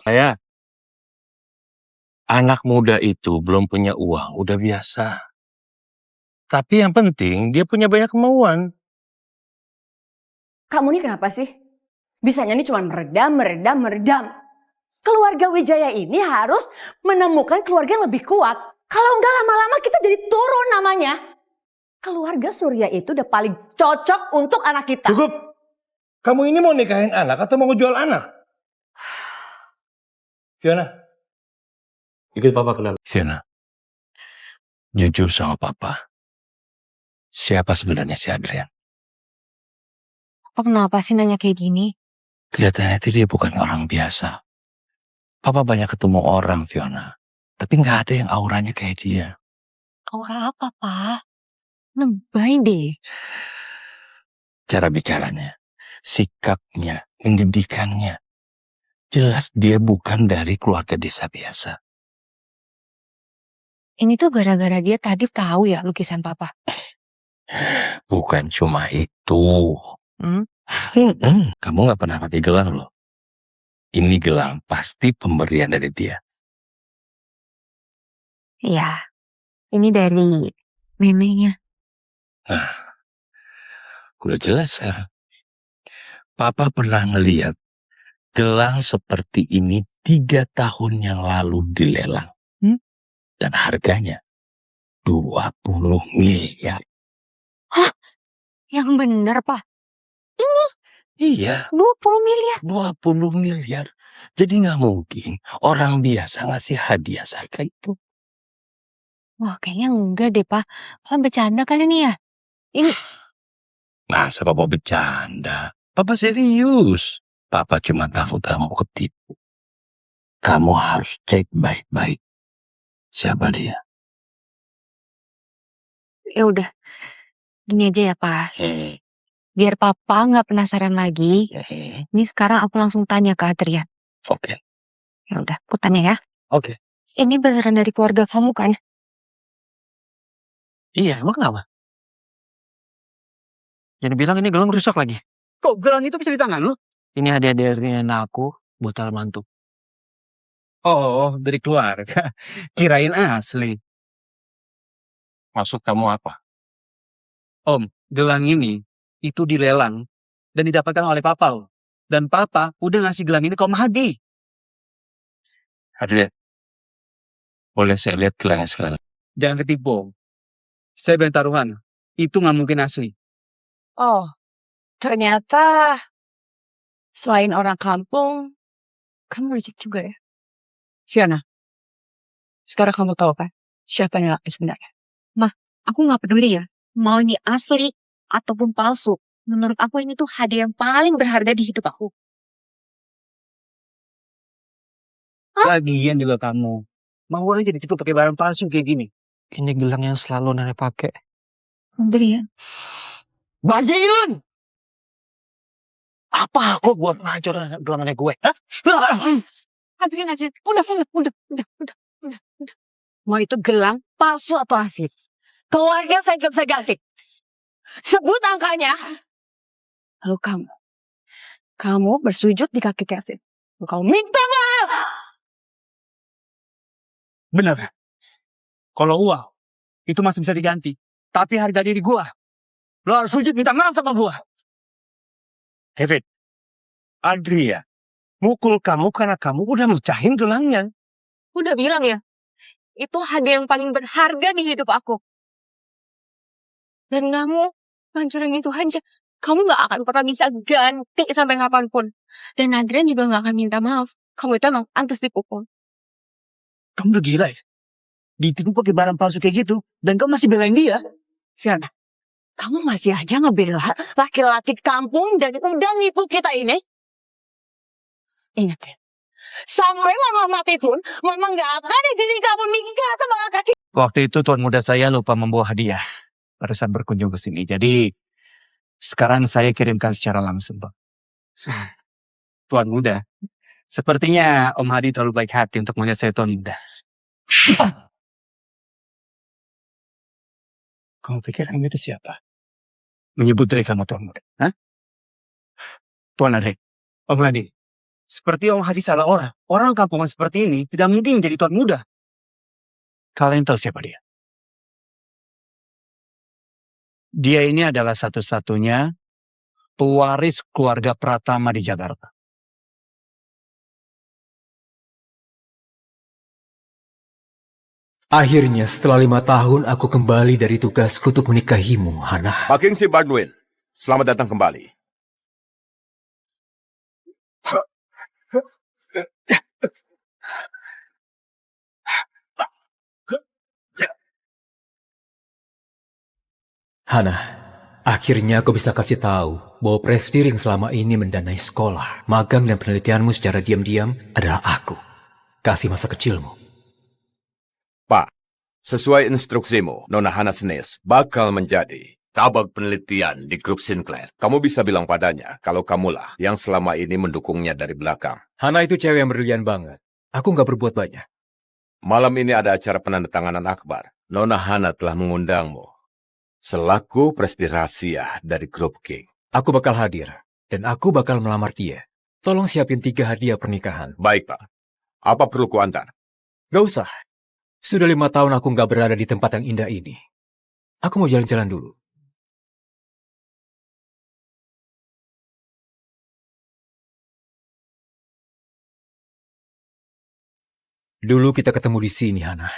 Anak muda itu belum punya uang, udah biasa. Tapi yang penting dia punya banyak kemauan. Kamu nih kenapa sih? Bisanya nih cuma meredam. Keluarga Wijaya ini harus menemukan keluarga yang lebih kuat. Kalau enggak lama-lama kita jadi turun namanya. Keluarga Surya itu udah paling cocok untuk anak kita. Cukup. Kamu ini mau nikahin anak atau mau ngejual anak? Fiona, ikut papa ke dalam. Fiona, jujur sama papa. Siapa sebenarnya si Adrian? Papa kenapa sih nanya kayak gini? Kelihatannya itu dia bukan orang biasa. Papa banyak ketemu orang, Fiona. Tapi nggak ada yang auranya kayak dia. Aura apa, Pak? Lebay deh. Cara bicaranya, sikapnya, pendidikannya. Jelas dia bukan dari keluarga desa biasa. Ini tuh gara-gara dia tadi tahu ya lukisan Papa. Bukan cuma itu. Kamu nggak pernah pakai gelang loh. Ini gelang pasti pemberian dari dia. Iya, ini dari neneknya. Nah, udah jelas sekarang. Papa pernah ngeliat gelang seperti ini 3 tahun yang lalu dilelang. Dan harganya 20 miliar. Hah? Yang bener, Pak? Ini Iya, 20 miliar. 20 miliar. Jadi nggak mungkin orang biasa ngasih hadiah seharga itu. Wah, kayaknya enggak deh, Pak. Kalian bercanda kali nih ya? Ini Masa Papa bercanda? Papa serius. Papa cuma takut kamu ketipu. Kamu harus cek baik-baik. Siapa dia? ya udah, gini aja ya, Pak. Biar Papa nggak penasaran lagi. Ini sekarang aku langsung tanya ke Adrian. Oke. Ya udah, aku tanya ya. Oke. Ini beneran dari keluarga kamu kan? Iya, emang kenapa? Jadi bilang ini gelang rusak lagi. Kok gelang itu bisa di tangan lu? Ini hadiah dari nenek aku buat calon mantu. Oh, dari keluarga. Kirain asli. Maksud kamu apa? Om, gelang ini itu dilelang dan didapatkan oleh Papa loh. Dan Papa udah ngasih gelang ini ke Om Hadi. Adrian, boleh saya lihat gelangnya sekarang? Jangan ketipu, Om. Saya bilang taruhan, itu nggak mungkin asli. Oh, ternyata selain orang kampung, kamu licik juga ya. Fiona, sekarang kamu tahu kan siapa nih laki sebenarnya? Mah, aku nggak peduli ya. Mau ini asli ataupun palsu. Menurut aku ini tuh hadiah yang paling berharga di hidup aku. Lagian juga kamu. Mau aja ditipu pakai barang palsu kayak gini. Ini gelang yang selalu nenek pakai. Beri ya. Bajingan! Apa aku buat ngacur gelang nenek gue? Hah? Adrian, udah. Mau itu gelang palsu atau asli? Keluarga saya gak bisa ganti. Sebut angkanya. Lalu kamu bersujud di kaki Kevin. Lalu kamu minta maaf. Benar. Kalau uang, itu masih bisa diganti. Tapi harga diri gua, lo harus sujud minta maaf sama gua. Kevin, Adria mukul kamu karena kamu udah mecahin gelangnya. Udah bilang ya, itu hadiah yang paling berharga di hidup aku. Dan kamu hancurin itu aja. Kamu gak akan pernah bisa ganti sampai kapanpun. Dan Adrian juga gak akan minta maaf. Kamu itu emang pantas dipukul. Kamu udah gila ya? Ditipu pakai barang palsu kayak gitu, dan kamu masih belain dia. Siana, kamu masih aja ngebela laki-laki kampung dan udah nipu kita ini. Ingat ya, sampai mama mati pun, mama gak akan izinin kamu nikah sama laki. Waktu itu tuan muda saya lupa membawa hadiah pada saat berkunjung ke sini. Jadi sekarang saya kirimkan secara langsung, Pak. Tuan muda, sepertinya Om Hadi terlalu baik hati untuk melihat saya tuan muda. Kamu pikir kamu itu siapa? Menyebut dari kamu tuan muda. Hah? Tuan Hadi, Om Hadi, seperti Om Hadi salah orang. Orang kampungan seperti ini tidak mungkin menjadi tuan muda. Kalian tahu siapa dia? Dia ini adalah satu-satunya pewaris keluarga Pratama di Jakarta. Akhirnya setelah 5 tahun aku kembali dari tugasku untuk menikahimu, Hana. Pak Kingsley Baldwin, selamat datang kembali. Hana, akhirnya aku bisa kasih tahu bahwa presidir yang selama ini mendanai sekolah, magang dan penelitianmu secara diam-diam adalah aku. Kasih masa kecilmu. Pak, sesuai instruksimu, Nona Hana Senes bakal menjadi kabag penelitian di grup Sinclair. Kamu bisa bilang padanya kalau kamulah yang selama ini mendukungnya dari belakang. Hana itu cewek yang brilian banget. Aku nggak berbuat banyak. Malam ini ada acara penandatanganan akbar. Nona Hana telah mengundangmu selaku presidir rahasia dari grup King. Aku bakal hadir, dan aku bakal melamar dia. Tolong siapin 3 hadiah pernikahan. Baik, Pak. Apa perlu kuantar? Gak usah. Sudah 5 tahun aku nggak berada di tempat yang indah ini. Aku mau jalan-jalan dulu. Dulu kita ketemu di sini, Hana.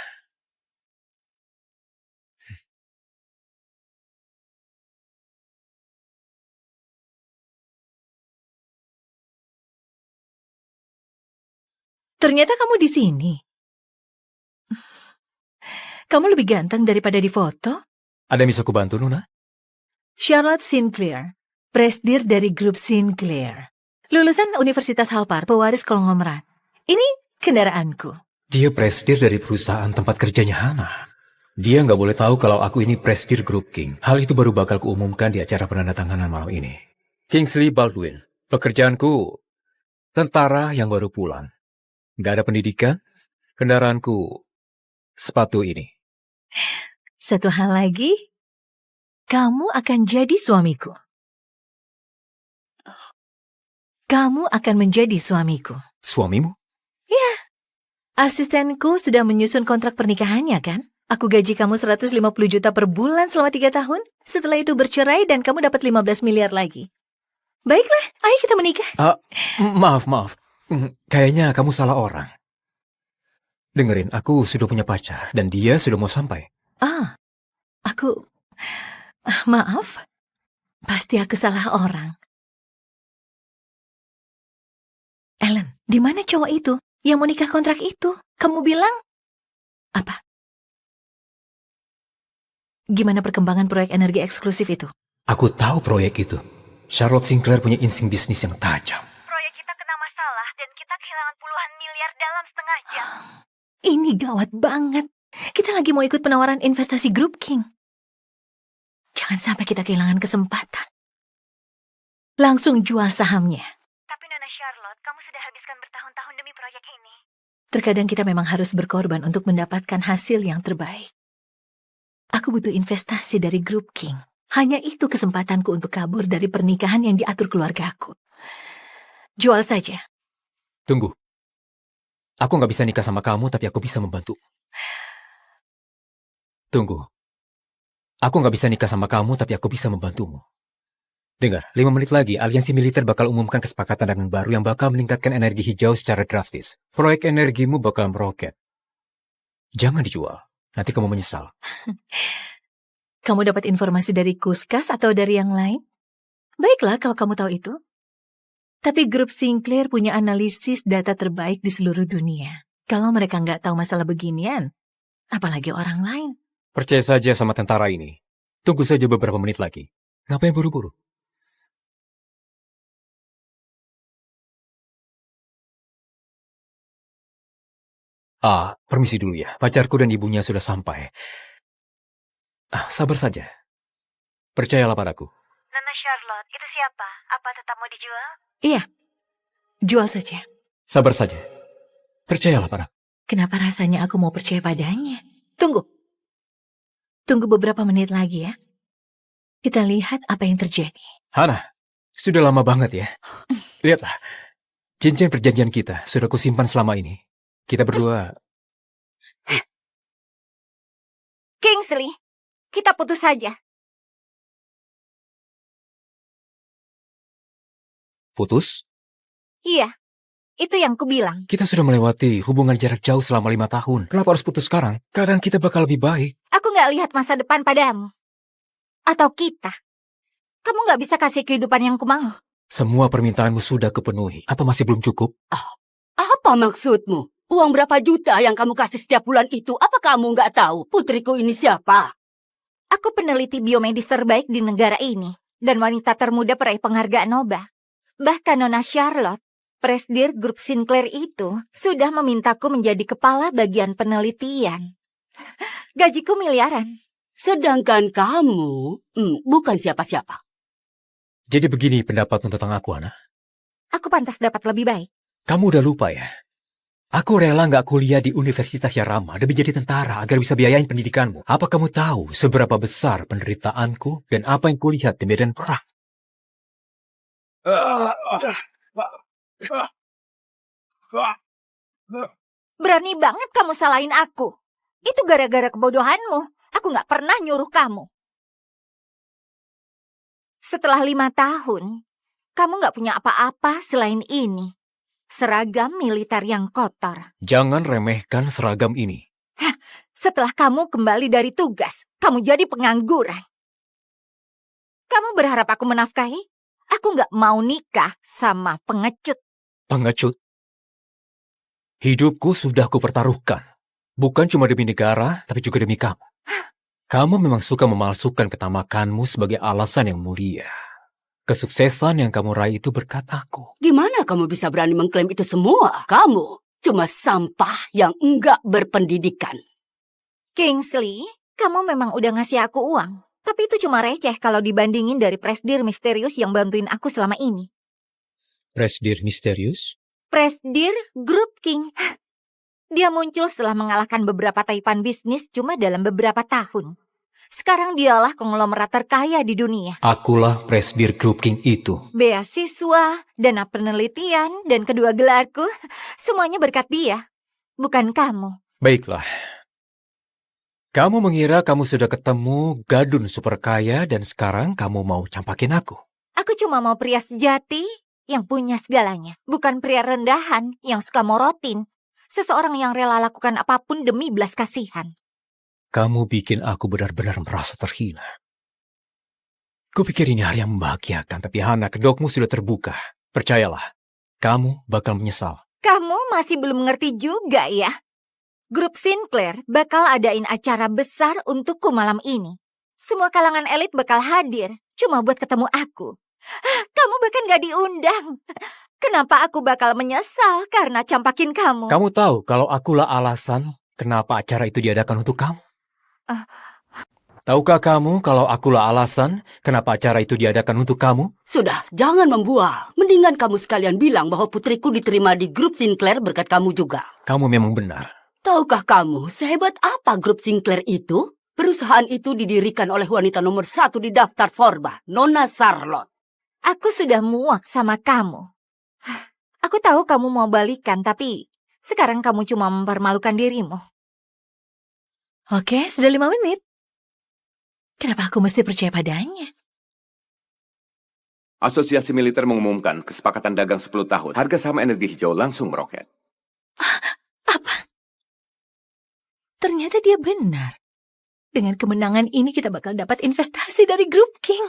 Ternyata kamu di sini. Kamu lebih ganteng daripada di foto. Ada yang bisa aku bantu, Nona? Charlotte Sinclair, presdir dari grup Sinclair. Lulusan Universitas Halpar, pewaris konglomerat. Ini kendaraanku. Dia presdir dari perusahaan tempat kerjanya Hana. Dia nggak boleh tahu kalau aku ini presdir grup King. Hal itu baru bakal kuumumkan di acara penandatanganan malam ini. Kingsley Baldwin. Pekerjaanku, tentara yang baru pulang. Nggak ada pendidikan. Kendaraanku, sepatu ini. Satu hal lagi, kamu akan jadi suamiku. Kamu akan menjadi suamiku. Suamimu? Ya, asistenku sudah menyusun kontrak pernikahannya kan? Aku gaji kamu 150 juta per bulan selama 3 tahun. Setelah itu bercerai dan kamu dapat 15 miliar lagi. Baiklah, ayo kita menikah. Maaf. Kayaknya kamu salah orang. Dengerin, aku sudah punya pacar dan dia sudah mau sampai. Maaf. Pasti aku salah orang. Ellen, di mana cowok itu yang mau nikah kontrak itu? Kamu bilang apa? Gimana perkembangan proyek energi eksklusif itu? Aku tahu proyek itu. Charlotte Sinclair punya insting bisnis yang tajam. Proyek kita kena masalah dan kita kehilangan puluhan miliar dalam setengah jam. Ini gawat banget. Kita lagi mau ikut penawaran investasi grup King. Jangan sampai kita kehilangan kesempatan. Langsung jual sahamnya. Tapi Nona Charlotte, kamu sudah habiskan bertahun-tahun demi proyek ini. Terkadang kita memang harus berkorban untuk mendapatkan hasil yang terbaik. Aku butuh investasi dari grup King. Hanya itu kesempatanku untuk kabur dari pernikahan yang diatur keluargaku. Jual saja. Tunggu. Aku nggak bisa nikah sama kamu, tapi aku bisa membantu. Tunggu. Aku nggak bisa nikah sama kamu, tapi aku bisa membantumu. Dengar, 5 menit lagi, aliansi militer bakal umumkan kesepakatan dagang baru yang bakal meningkatkan energi hijau secara drastis. Proyek energimu bakal meroket. Jangan dijual. Nanti kamu menyesal. Kamu dapat informasi dari Kuskas atau dari yang lain? Baiklah kalau kamu tahu itu. Tapi grup Sinclair punya analisis data terbaik di seluruh dunia. Kalau mereka nggak tahu masalah beginian, apalagi orang lain. Percaya saja sama tentara ini. Tunggu saja beberapa menit lagi. Ngapain buru-buru? Permisi dulu ya. Pacarku dan ibunya sudah sampai. Sabar saja. Percayalah padaku. Nona Charlotte, itu siapa? Apa tetap mau dijual? Iya, jual saja. Sabar saja. Percayalah padaku. Kenapa rasanya aku mau percaya padanya? Tunggu. Tunggu beberapa menit lagi ya. Kita lihat apa yang terjadi. Hana, sudah lama banget ya. Lihatlah. Cincin perjanjian kita sudah kusimpan selama ini. Kita berdua. Kingsley, kita putus saja. Putus? Iya, itu yang kubilang. Kita sudah melewati hubungan jarak jauh selama 5 tahun. Kenapa harus putus sekarang? Keadaan kita bakal lebih baik. Aku gak lihat masa depan padamu. Atau kita. Kamu gak bisa kasih kehidupan yang kumau. Semua permintaanmu sudah kupenuhi. Apa masih belum cukup? Apa maksudmu? Uang berapa juta yang kamu kasih setiap bulan itu? Apa kamu nggak tahu putriku ini siapa? Aku peneliti biomedis terbaik di negara ini. Dan wanita termuda peraih penghargaan Nobel. Bahkan Nona Charlotte, presdir grup Sinclair itu, sudah memintaku menjadi kepala bagian penelitian. Gajiku miliaran. Sedangkan kamu, bukan siapa-siapa. Jadi begini pendapatmu tentang aku, Ana? Aku pantas dapat lebih baik. Kamu udah lupa ya? Aku rela nggak kuliah di Universitas yang ramah demi jadi tentara agar bisa biayain pendidikanmu. Apa kamu tahu seberapa besar penderitaanku dan apa yang kulihat di medan perang? Berani banget kamu salahin aku. Itu gara-gara kebodohanmu. Aku nggak pernah nyuruh kamu. Setelah 5 tahun, kamu nggak punya apa-apa selain ini. seragam militer yang kotor. Jangan remehkan seragam ini. Setelah kamu kembali dari tugas, kamu jadi pengangguran. Kamu berharap aku menafkahi? Aku nggak mau nikah sama pengecut. Pengecut? Hidupku sudah kupertaruhkan. Bukan cuma demi negara, tapi juga demi kamu. Kamu memang suka memalsukan ketamakanmu sebagai alasan yang mulia. Kesuksesan yang kamu raih itu berkat aku. Gimana kamu bisa berani mengklaim itu semua? Kamu cuma sampah yang enggak berpendidikan. Kingsley, kamu memang udah ngasih aku uang. Tapi itu cuma receh kalau dibandingin dari Presdir misterius yang bantuin aku selama ini. Presdir misterius? Presdir Group King. Dia muncul setelah mengalahkan beberapa taipan bisnis cuma dalam beberapa tahun. Sekarang dialah konglomerat terkaya di dunia. Akulah Presdir Group King itu. Beasiswa, dana penelitian, dan kedua gelarku, semuanya berkat dia. Bukan kamu. Baiklah. Kamu mengira kamu sudah ketemu gadun super kaya dan sekarang kamu mau campakin aku. Aku cuma mau pria sejati yang punya segalanya. Bukan pria rendahan yang suka morotin. Seseorang yang rela lakukan apapun demi belas kasihan. Kamu bikin aku benar-benar merasa terhina. Kupikir ini hari yang membahagiakan, tapi Hana, kedokmu sudah terbuka. Percayalah, kamu bakal menyesal. Kamu masih belum mengerti juga ya? Grup Sinclair bakal adain acara besar untukku malam ini. Semua kalangan elit bakal hadir, cuma buat ketemu aku. Kamu bahkan gak diundang. Kenapa aku bakal menyesal karena campakin kamu? Kamu tahu kalau akulah alasan kenapa acara itu diadakan untuk kamu? Tahukah kamu kalau akulah alasan kenapa acara itu diadakan untuk kamu? Sudah, jangan membual. Mendingan kamu sekalian bilang bahwa putriku diterima di grup Sinclair berkat kamu juga. Kamu memang benar. Tahukah kamu sehebat apa grup Sinclair itu? Perusahaan itu didirikan oleh wanita nomor 1 di daftar Forbes, Nona Charlotte. Aku sudah muak sama kamu. Aku tahu kamu mau balikan, tapi sekarang kamu cuma mempermalukan dirimu. Oke, sudah 5 menit. Kenapa aku mesti percaya padanya? Asosiasi Militer mengumumkan kesepakatan dagang 10 tahun. Harga saham energi hijau langsung meroket. Apa? Ternyata dia benar. Dengan kemenangan ini kita bakal dapat investasi dari Group King.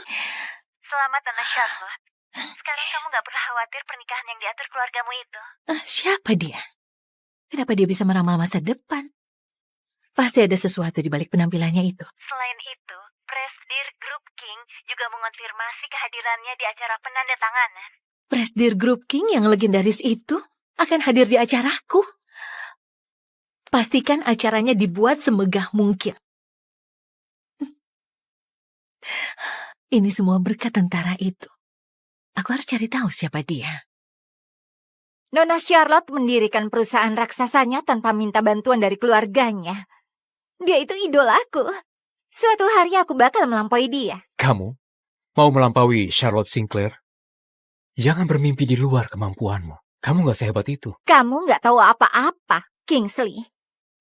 Selamat, Nona Charlotte. Sekalian kamu gak perlu khawatir pernikahan yang diatur keluargamu itu. Siapa dia? Kenapa dia bisa meramal masa depan? Pasti ada sesuatu di balik penampilannya itu. Selain itu, Presdir Group King juga mengonfirmasi kehadirannya di acara penandatanganan. Presdir Group King yang legendaris itu akan hadir di acaraku. Pastikan acaranya dibuat semegah mungkin. Ini semua berkat tentara itu. Aku harus cari tahu siapa dia. Nona Charlotte mendirikan perusahaan raksasanya tanpa minta bantuan dari keluarganya. Dia itu idolaku. Suatu hari aku bakal melampaui dia. Kamu mau melampaui Charlotte Sinclair? Jangan bermimpi di luar kemampuanmu. Kamu gak sehebat itu. Kamu gak tahu apa-apa, Kingsley.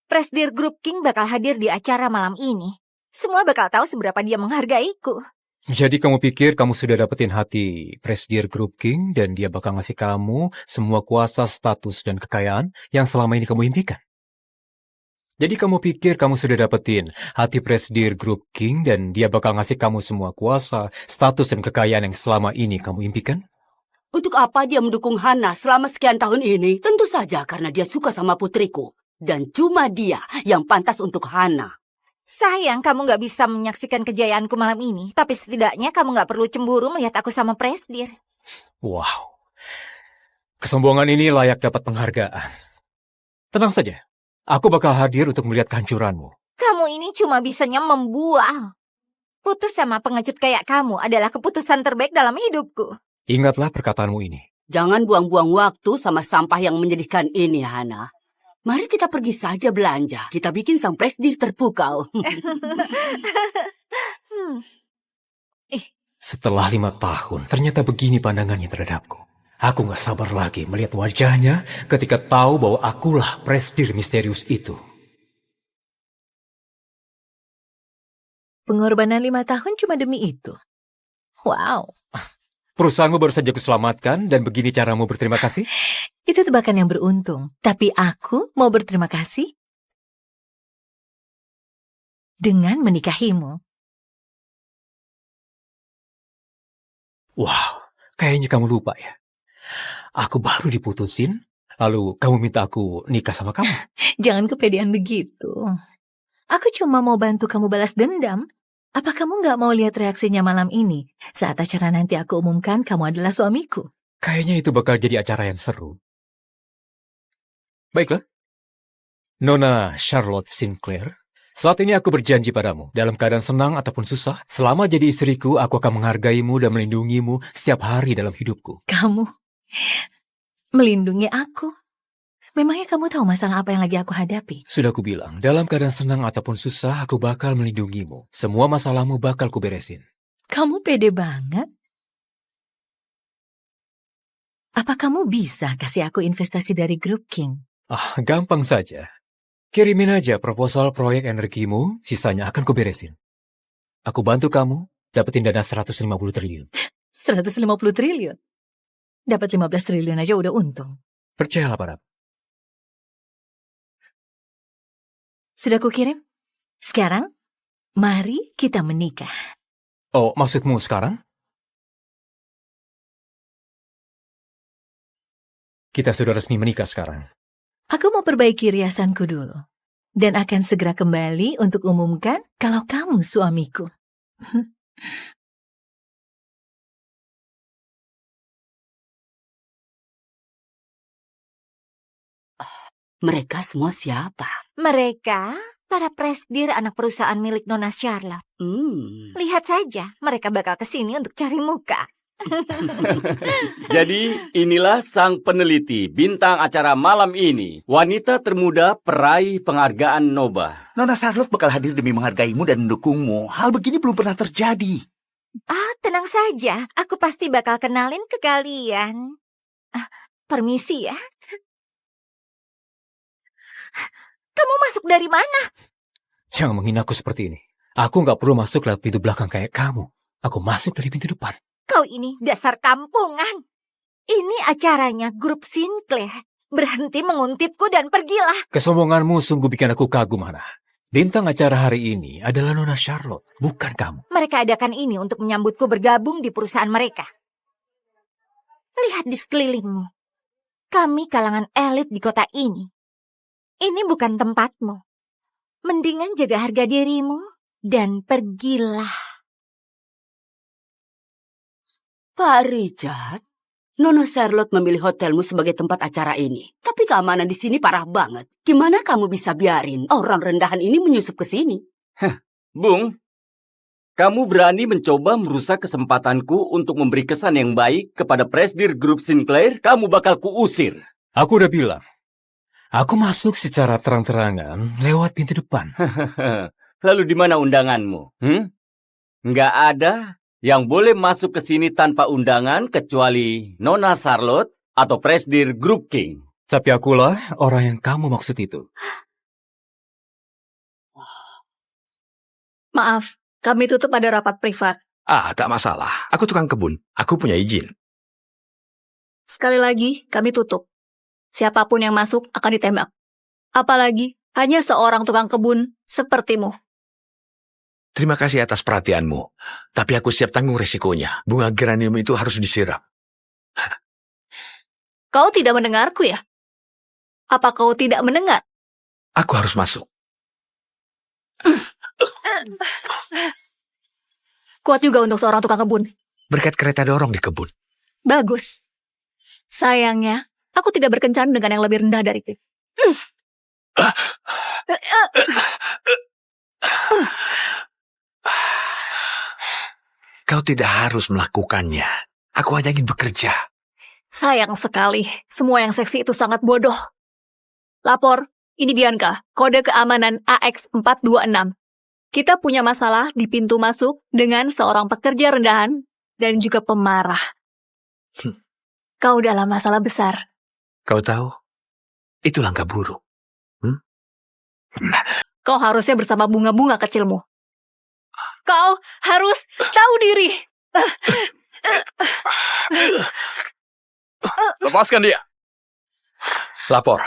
Presdir Group King bakal hadir di acara malam ini. Semua bakal tahu seberapa dia menghargaiku. Jadi kamu pikir kamu sudah dapetin hati Presdir Group King dan dia bakal ngasih kamu semua kuasa, status, dan kekayaan yang selama ini kamu impikan? Jadi kamu pikir kamu sudah dapetin hati Presdir Group King dan dia bakal ngasih kamu semua kuasa, status, dan kekayaan yang selama ini kamu impikan? Untuk apa dia mendukung Hana selama sekian tahun ini? Tentu saja karena dia suka sama putriku. Dan cuma dia yang pantas untuk Hana. Sayang kamu gak bisa menyaksikan kejayaanku malam ini. Tapi setidaknya kamu gak perlu cemburu melihat aku sama Presdir. Wow. Kesombongan ini layak dapat penghargaan. Tenang saja. Aku bakal hadir untuk melihat kehancuranmu. Kamu ini cuma bisanya membual. Putus sama pengecut kayak kamu adalah keputusan terbaik dalam hidupku. Ingatlah perkataanmu ini. Jangan buang-buang waktu sama sampah yang menyedihkan ini, Hana. Mari kita pergi saja belanja. Kita bikin sang Presdir terpukau. Setelah 5 tahun, ternyata begini pandangannya terhadapku. Aku gak sabar lagi melihat wajahnya ketika tahu bahwa akulah Presdir misterius itu. Pengorbanan 5 tahun cuma demi itu. Wow. Perusahaanmu baru saja kuselamatkan dan begini caramu berterima kasih? Itu tebakan yang beruntung. Tapi aku mau berterima kasih dengan menikahimu. Wow, kayaknya kamu lupa ya. Aku baru diputusin, lalu kamu minta aku nikah sama kamu. Jangan kepedean begitu. Aku cuma mau bantu kamu balas dendam. Apa kamu nggak mau lihat reaksinya malam ini saat acara nanti aku umumkan kamu adalah suamiku? Kayaknya itu bakal jadi acara yang seru. Baiklah. Nona Charlotte Sinclair, saat ini aku berjanji padamu, dalam keadaan senang ataupun susah, selama jadi istriku, aku akan menghargaimu dan melindungimu setiap hari dalam hidupku. Kamu melindungi aku? Memangnya kamu tahu masalah apa yang lagi aku hadapi? Sudah aku bilang, dalam keadaan senang ataupun susah, aku bakal melindungimu. Semua masalahmu bakal kuberesin. Kamu pede banget. Apa kamu bisa kasih aku investasi dari Group King? Gampang saja. Kirimin aja proposal proyek energimu, sisanya akan kuberesin. Aku bantu kamu dapetin dana 150 triliun. 150 triliun? Dapat 15 triliun aja udah untung. Percayalah padaku. Sudah kukirim? Sekarang, mari kita menikah. Oh, maksudmu sekarang? Kita sudah resmi menikah sekarang. Aku mau perbaiki riasanku dulu. Dan akan segera kembali untuk umumkan kalau kamu suamiku. Mereka semua siapa? Mereka para presdir anak perusahaan milik Nona Charlotte. Lihat saja, mereka bakal kesini untuk cari muka. Jadi inilah sang peneliti bintang acara malam ini. Wanita termuda peraih penghargaan Nobel. Nona Charlotte bakal hadir demi menghargaimu dan mendukungmu. Hal begini belum pernah terjadi. Tenang saja, aku pasti bakal kenalin ke kalian. Permisi ya. Kamu masuk dari mana? Jangan menghina aku seperti ini. Aku nggak perlu masuk lewat pintu belakang kayak kamu. Aku masuk dari pintu depan. Kau ini dasar kampungan. Ini acaranya Grup Sinclair. Berhenti menguntitku dan pergilah. Kesombonganmu sungguh bikin aku kagum, Hana. Bintang acara hari ini adalah Nona Charlotte, bukan kamu. Mereka adakan ini untuk menyambutku bergabung di perusahaan mereka. Lihat di sekelilingmu. Kami kalangan elit di kota ini. Ini bukan tempatmu. Mendingan jaga harga dirimu dan pergilah. Pak Richard, Nona Charlotte memilih hotelmu sebagai tempat acara ini. Tapi keamanan di sini parah banget. Gimana kamu bisa biarin orang rendahan ini menyusup ke sini? Bung, kamu berani mencoba merusak kesempatanku untuk memberi kesan yang baik kepada presdir Grup Sinclair? Kamu bakal kuusir. Aku udah bilang. Aku masuk secara terang-terangan lewat pintu depan. Lalu di mana undanganmu? Nggak ada yang boleh masuk ke sini tanpa undangan kecuali Nona Charlotte atau presdir Grup King. Tapi akulah orang yang kamu maksud itu. Maaf, kami tutup ada rapat privat. Tak masalah. Aku tukang kebun. Aku punya izin. Sekali lagi, kami tutup. Siapapun yang masuk akan ditembak. Apalagi hanya seorang tukang kebun sepertimu. Terima kasih atas perhatianmu. Tapi aku siap tanggung resikonya. Bunga geranium itu harus disiram. Kau tidak mendengarku ya? Apa kau tidak mendengar? Aku harus masuk. Kuat juga untuk seorang tukang kebun. Berkat kereta dorong di kebun. Bagus. Sayangnya, aku tidak berkencan dengan yang lebih rendah dariku. Kau tidak harus melakukannya. Aku hanya ingin bekerja. Sayang sekali, semua yang seksi itu sangat bodoh. Lapor, ini Bianca, kode keamanan AX426. Kita punya masalah di pintu masuk dengan seorang pekerja rendahan dan juga pemarah. Kau dalam masalah besar. Kau tahu, itu langkah buruk. Kau harusnya bersama bunga-bunga kecilmu. Kau harus tahu diri. Lepaskan dia. Lapor.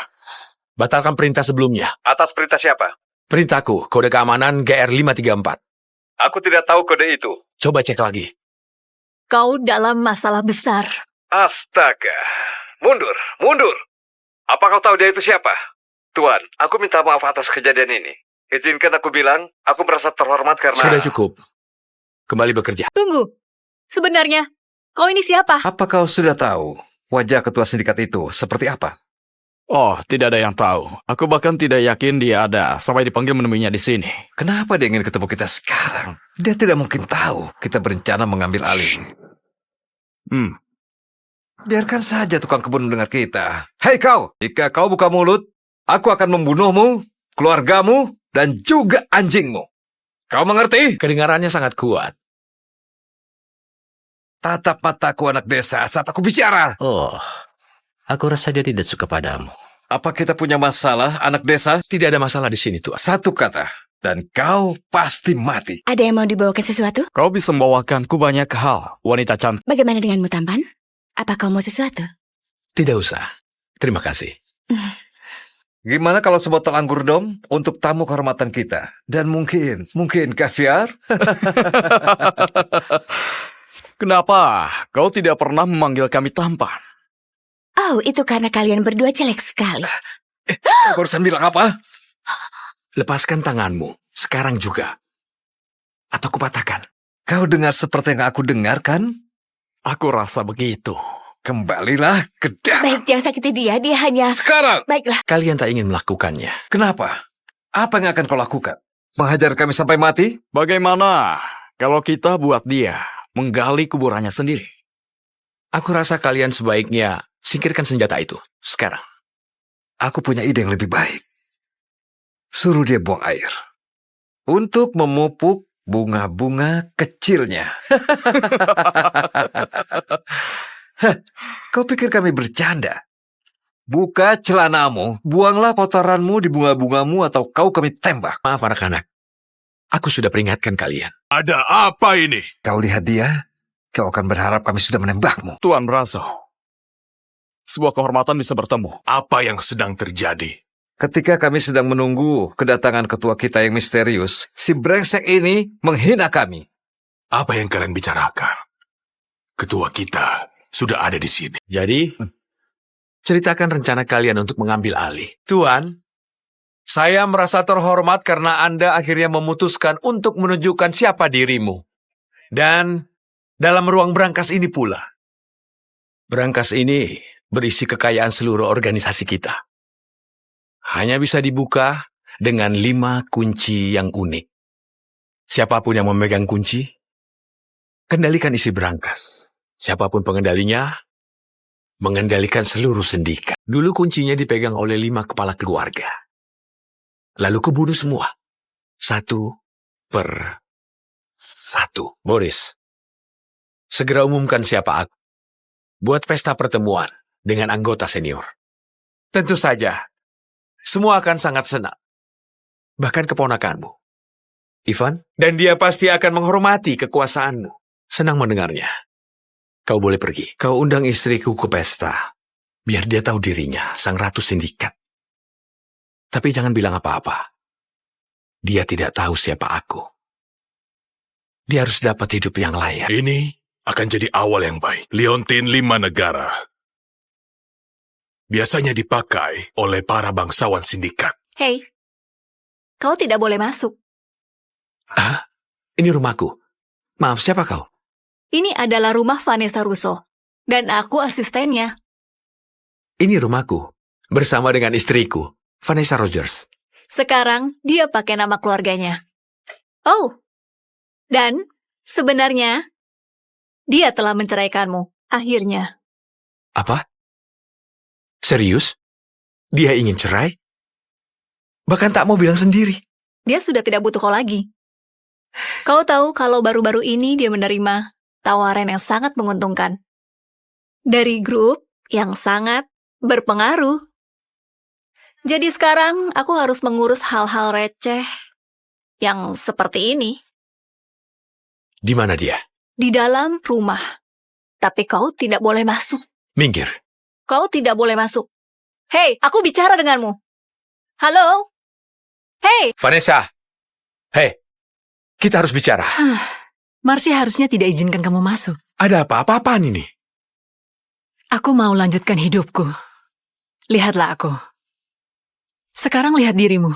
Batalkan perintah sebelumnya. Atas perintah siapa? Perintahku, kode keamanan GR534. Aku tidak tahu kode itu. Coba cek lagi. Kau dalam masalah besar. Astaga. Mundur, mundur. Apa kau tahu dia itu siapa? Tuan, aku minta maaf atas kejadian ini. Izinkan aku bilang, aku merasa terhormat karena... Sudah cukup. Kembali bekerja. Tunggu. Sebenarnya, kau ini siapa? Apa kau sudah tahu wajah ketua sindikat itu seperti apa? Oh, tidak ada yang tahu. Aku bahkan tidak yakin dia ada sampai dipanggil menemuinya di sini. Kenapa dia ingin ketemu kita sekarang? Dia tidak mungkin tahu kita berencana mengambil alih. Biarkan saja tukang kebun mendengar kita. Hei kau, jika kau buka mulut, aku akan membunuhmu, keluargamu, dan juga anjingmu. Kau mengerti? Kedengarannya sangat kuat. Tatap mataku anak desa saat aku bicara. Oh, aku rasa dia tidak suka padamu. Apa kita punya masalah, anak desa? Tidak ada masalah di sini, Tuan. Satu kata, dan kau pasti mati. Ada yang mau dibawakan sesuatu? Kau bisa membawakanku banyak hal, wanita cantik. Bagaimana denganmu, tampan? Apa kau mau sesuatu? Tidak usah. Terima kasih. Gimana kalau sebotol anggur dom untuk tamu kehormatan kita? Dan mungkin kaviar? Kenapa kau tidak pernah memanggil kami tampan? Oh, itu karena kalian berdua jelek sekali. Barusan bilang apa? Lepaskan tanganmu. Sekarang juga. Atau kupatahkan. Kau dengar seperti yang aku dengar, kan? Aku rasa begitu. Kembalilah ke dalam. Baik, jangan sakiti dia. Dia hanya... Sekarang! Baiklah. Kalian tak ingin melakukannya. Kenapa? Apa yang akan kau lakukan? Menghajar kami sampai mati? Bagaimana kalau kita buat dia menggali kuburannya sendiri? Aku rasa kalian sebaiknya singkirkan senjata itu sekarang. Aku punya ide yang lebih baik. Suruh dia buang air. Untuk memupuk bunga-bunga kecilnya. Kau pikir kami bercanda? Buka celanamu, buanglah kotoranmu di bunga-bungamu atau kami tembak. Maaf anak-anak. Aku sudah peringatkan kalian. Ada apa ini? Kau lihat dia, kau akan berharap kami sudah menembakmu. Tuan Brazo, sebuah kehormatan bisa bertemu. Apa yang sedang terjadi? Ketika kami sedang menunggu kedatangan ketua kita yang misterius, si brengsek ini menghina kami. Apa yang kalian bicarakan? Ketua kita sudah ada di sini. Jadi, ceritakan rencana kalian untuk mengambil alih. Tuan, saya merasa terhormat karena Anda akhirnya memutuskan untuk menunjukkan siapa dirimu. Dan dalam ruang berangkas ini pula. Berangkas ini berisi kekayaan seluruh organisasi kita. Hanya bisa dibuka dengan 5 kunci yang unik. Siapapun yang memegang kunci, kendalikan isi berangkas. Siapapun pengendalinya, mengendalikan seluruh sindikat. Dulu kuncinya dipegang oleh 5 kepala keluarga. Lalu kubunuh semua. 1 per 1. Boris, segera umumkan siapa aku. Buat pesta pertemuan dengan anggota senior. Tentu saja, semua akan sangat senang. Bahkan keponakanmu, Ivan. Dan dia pasti akan menghormati kekuasaanmu. Senang mendengarnya. Kau boleh pergi. Kau undang istriku ke pesta. Biar dia tahu dirinya, sang ratu sindikat. Tapi jangan bilang apa-apa. Dia tidak tahu siapa aku. Dia harus dapat hidup yang layak. Ini akan jadi awal yang baik. Liontin 5 negara. Biasanya dipakai oleh para bangsawan sindikat. Hei, kau tidak boleh masuk. Ah, ini rumahku. Maaf, siapa kau? Ini adalah rumah Vanessa Russo. Dan aku asistennya. Ini rumahku. Bersama dengan istriku, Vanessa Rogers. Sekarang dia pakai nama keluarganya. Oh, dan sebenarnya dia telah menceraikanmu. Akhirnya. Apa? Serius? Dia ingin cerai? Bahkan tak mau bilang sendiri. Dia sudah tidak butuh kau lagi. Kau tahu kalau baru-baru ini dia menerima tawaran yang sangat menguntungkan. Dari grup yang sangat berpengaruh. Jadi sekarang aku harus mengurus hal-hal receh yang seperti ini. Di mana dia? Di dalam rumah. Tapi kau tidak boleh masuk. Minggir. Kau tidak boleh masuk. Hei, aku bicara denganmu. Halo? Hei! Vanessa. Hei, kita harus bicara. Marcy harusnya tidak izinkan kamu masuk. Ada apa-apaan ini? Aku mau lanjutkan hidupku. Lihatlah aku. Sekarang lihat dirimu.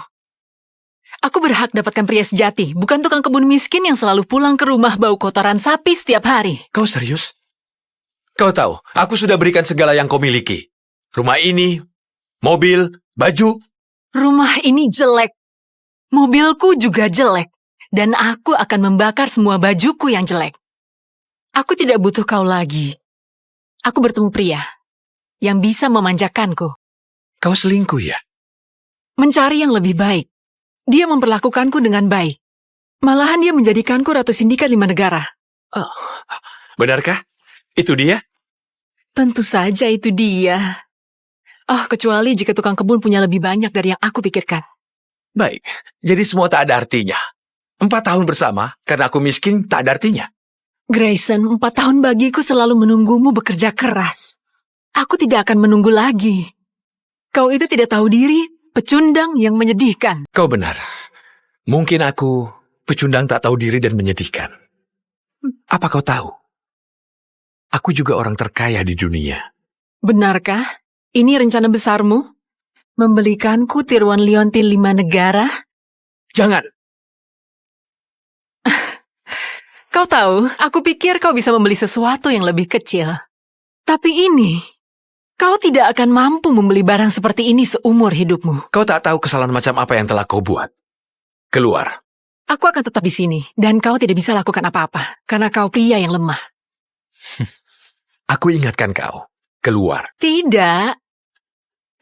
Aku berhak dapatkan pria sejati, bukan tukang kebun miskin yang selalu pulang ke rumah bau kotoran sapi setiap hari. Kau serius? Kau tahu, aku sudah berikan segala yang kau miliki. Rumah ini, mobil, baju. Rumah ini jelek. Mobilku juga jelek. Dan aku akan membakar semua bajuku yang jelek. Aku tidak butuh kau lagi. Aku bertemu pria yang bisa memanjakanku. Kau selingkuh ya? Mencari yang lebih baik. Dia memperlakukanku dengan baik. Malahan dia menjadikanku Ratu Sindikat 5 negara. Oh, benarkah? Itu dia? Tentu saja itu dia. Oh, kecuali jika tukang kebun punya lebih banyak dari yang aku pikirkan. Baik, jadi semua tak ada artinya. 4 tahun bersama, karena aku miskin, tak ada artinya. Grayson, 4 tahun bagiku selalu menunggumu bekerja keras. Aku tidak akan menunggu lagi. Kau itu tidak tahu diri, pecundang yang menyedihkan. Kau benar. Mungkin aku pecundang tak tahu diri dan menyedihkan. Apa kau tahu? Aku juga orang terkaya di dunia. Benarkah? Ini rencana besarmu? Membelikanku tiruan liontin 5 negara? Jangan! Kau tahu, aku pikir kau bisa membeli sesuatu yang lebih kecil. Tapi ini, kau tidak akan mampu membeli barang seperti ini seumur hidupmu. Kau tak tahu kesalahan macam apa yang telah kau buat. Keluar. Aku akan tetap di sini, dan kau tidak bisa lakukan apa-apa, karena kau pria yang lemah. Aku ingatkan kau. Keluar. Tidak.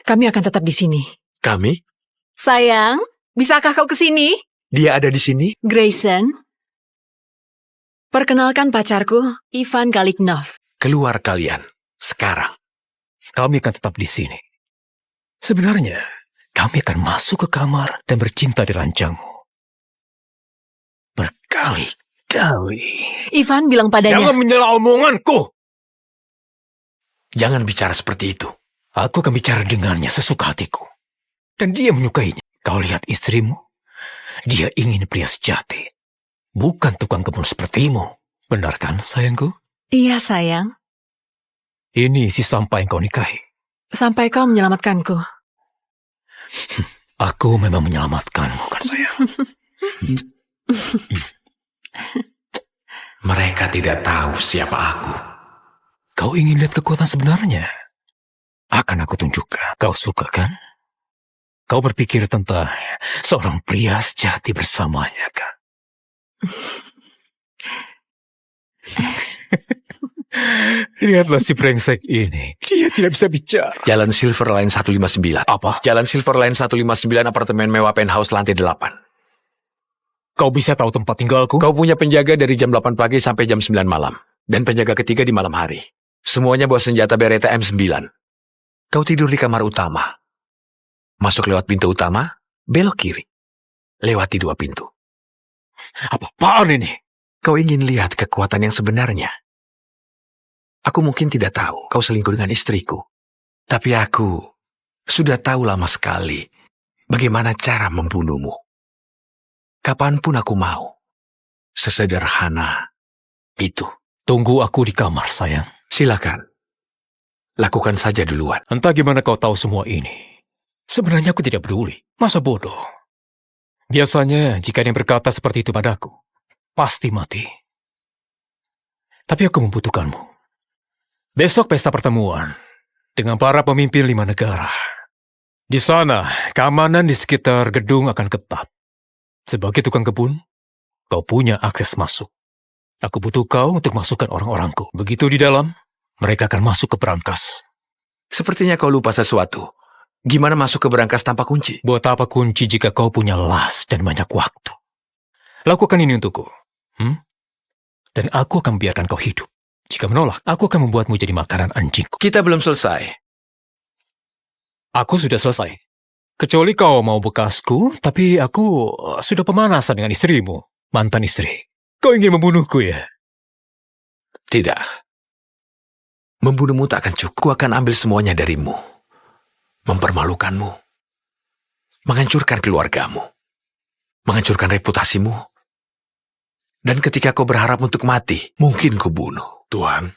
Kami akan tetap di sini. Kami? Sayang, bisakah kau ke sini? Dia ada di sini? Grayson. Perkenalkan pacarku, Ivan Galiknov. Keluar kalian. Sekarang. Kami akan tetap di sini. Sebenarnya, kami akan masuk ke kamar dan bercinta di ranjangmu. Berkali-kali. Ivan bilang padanya. Jangan menyela omonganku. Jangan bicara seperti itu. Aku akan bicara dengannya sesuka hatiku. Dan dia menyukainya. Kau lihat istrimu? Dia ingin pria sejati. Bukan tukang kebun sepertimu. Benar kan, sayangku? Iya, sayang. Ini si sampai yang kau nikahi. Sampai kau menyelamatkanku. Aku memang menyelamatkanmu, kan sayang? Mereka tidak tahu siapa aku. Kau ingin lihat kekuatan sebenarnya? Akan aku tunjukkan. Kau suka kan? Kau berpikir tentang seorang pria sejati bersamanya kan? Lihatlah si brengsek ini. Dia tidak bisa bicara. Jalan Silver Line 159. Apa? Jalan Silver Line 159, apartemen mewah penthouse lantai 8. Kau bisa tahu tempat tinggalku? Kau punya penjaga dari jam 8 pagi sampai jam 9 malam. Dan penjaga ketiga di malam hari. Semuanya bawa senjata Beretta M9. Kau tidur di kamar utama. Masuk lewat pintu utama, belok kiri. Lewati 2 pintu. Apa-apaan ini? Kau ingin lihat kekuatan yang sebenarnya. Aku mungkin tidak tahu kau selingkuh dengan istriku. Tapi aku sudah tahu lama sekali bagaimana cara membunuhmu. Kapanpun aku mau. Sesederhana itu. Tunggu aku di kamar, sayang. Silakan. Lakukan saja duluan. Entah gimana kau tahu semua ini. Sebenarnya aku tidak peduli. Masa bodoh? Biasanya jika ada yang berkata seperti itu padaku, pasti mati. Tapi aku membutuhkanmu. Besok pesta pertemuan dengan para pemimpin 5 negara. Di sana, keamanan di sekitar gedung akan ketat. Sebagai tukang kebun, kau punya akses masuk. Aku butuh kau untuk masukkan orang-orangku. Begitu di dalam, mereka akan masuk ke berangkas. Sepertinya kau lupa sesuatu. Gimana masuk ke berangkas tanpa kunci? Buat apa kunci jika kau punya las dan banyak waktu? Lakukan ini untukku. Dan aku akan biarkan kau hidup. Jika menolak, aku akan membuatmu jadi makanan anjingku. Kita belum selesai. Aku sudah selesai. Kecuali kau mau bekasku, tapi aku sudah pemanasan dengan istrimu, mantan istri. Kau ingin membunuhku ya? Tidak. Membunuhmu tak akan cukup. Aku akan ambil semuanya darimu. Mempermalukanmu. Menghancurkan keluargamu. Menghancurkan reputasimu. Dan ketika kau berharap untuk mati, mungkin ku bunuh. Tuan,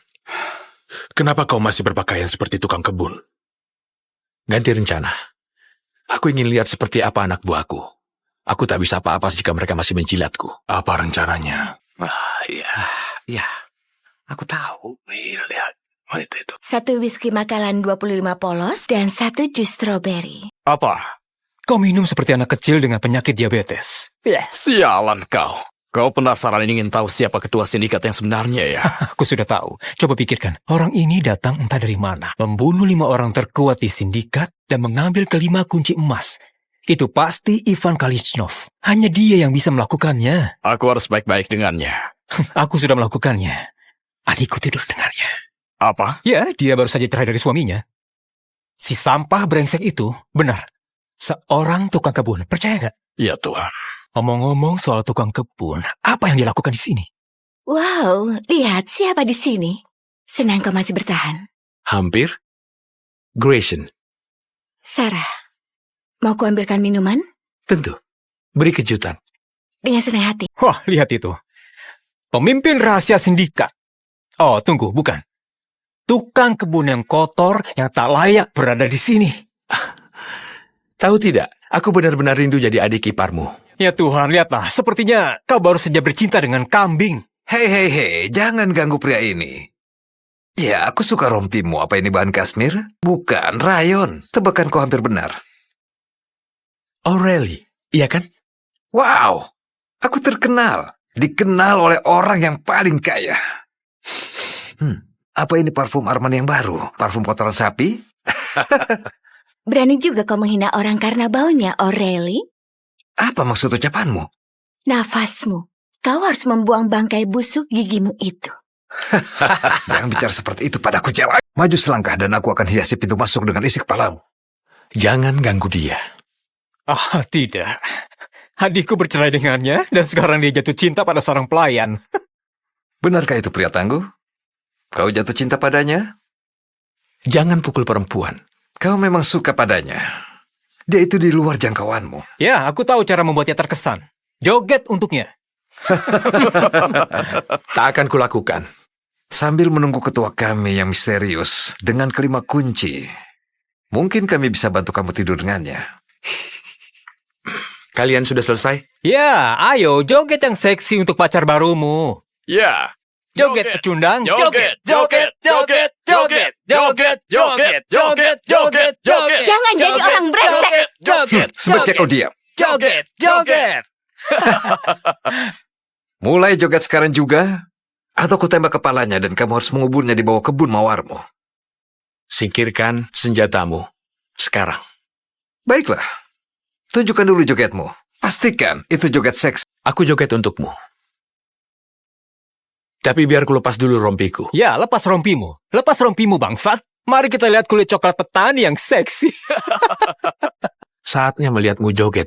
kenapa kau masih berpakaian seperti tukang kebun? Ganti rencana. Aku ingin lihat seperti apa anak buahku. Aku tak bisa apa-apa jika mereka masih menjilatku. Apa rencananya? Ya. Aku tahu. Lihat. Wanita itu. 1 whisky Macallan 25 polos dan 1 jus stroberi. Apa? Kau minum seperti anak kecil dengan penyakit diabetes. Sialan kau. Kau penasaran ingin tahu siapa ketua sindikat yang sebenarnya ya? Aku sudah tahu. Coba pikirkan. Orang ini datang entah dari mana. Membunuh 5 orang terkuat di sindikat dan mengambil ke-5 kunci emas. Itu pasti Ivan Kalichnov. Hanya dia yang bisa melakukannya. Aku harus baik-baik dengannya. Aku sudah melakukannya. Adikku tidur dengannya. Apa? Ya, dia baru saja cerai dari suaminya. Si sampah brengsek itu, benar. Seorang tukang kebun, percaya nggak? Ya Tuhan. Ngomong-ngomong soal tukang kebun, apa yang dilakukan di sini? Wow, lihat siapa di sini. Senang kau masih bertahan. Hampir. Grayson. Sarah, mau ku ambilkan minuman? Tentu. Beri kejutan. Dengan senang hati. Wah, lihat itu. Pemimpin rahasia sindikat. Oh, tunggu, bukan. Tukang kebun yang kotor yang tak layak berada di sini. Tahu tidak, aku benar-benar rindu jadi adik iparmu. Ya Tuhan, lihatlah. Sepertinya kau baru saja bercinta dengan kambing. Hei, jangan ganggu pria ini. Ya, aku suka rompimu. Apa ini bahan kasmir? Bukan, rayon. Tebakan kau hampir benar. O'Reilly, iya kan? Wow, aku terkenal. Dikenal oleh orang yang paling kaya. Apa ini parfum Armani yang baru? Parfum kotoran sapi? Berani juga kau menghina orang karena baunya, O'Reilly? Apa maksud ucapanmu? Nafasmu. Kau harus membuang bangkai busuk gigimu itu. Jangan bicara seperti itu padaku, cewek. Maju selangkah dan aku akan hiasi pintu masuk dengan isi kepalamu. Jangan ganggu dia. Ah, tidak. Adikku bercerai dengannya dan sekarang dia jatuh cinta pada seorang pelayan. Benarkah itu pria tangguh? Kau jatuh cinta padanya? Jangan pukul perempuan. Kau memang suka padanya. Dia itu di luar jangkauanmu. Ya, aku tahu cara membuatnya terkesan. Joget untuknya. Tak akan kulakukan. Sambil menunggu ketua kami yang misterius dengan 5 kunci. Mungkin kami bisa bantu kamu tidur dengannya. Kalian sudah selesai? Ya, ayo joget yang seksi untuk pacar barumu. Ya. Joget pecundang. Joget. Jangan jadi orang brengsek. Sebaiknya kau diam. Joget. Mulai joget sekarang juga, atau ku tembak kepalanya dan kamu harus menguburnya di bawah kebun mawarmu. Singkirkan senjatamu sekarang. Baiklah, tunjukkan dulu jogetmu. Pastikan itu joget seks. Aku joget untukmu. Tapi biar ku lepas dulu rompiku. Ya, lepas rompimu. Lepas rompimu, bangsat. Mari kita lihat kulit coklat petani yang seksi. Saatnya melihatmu joget.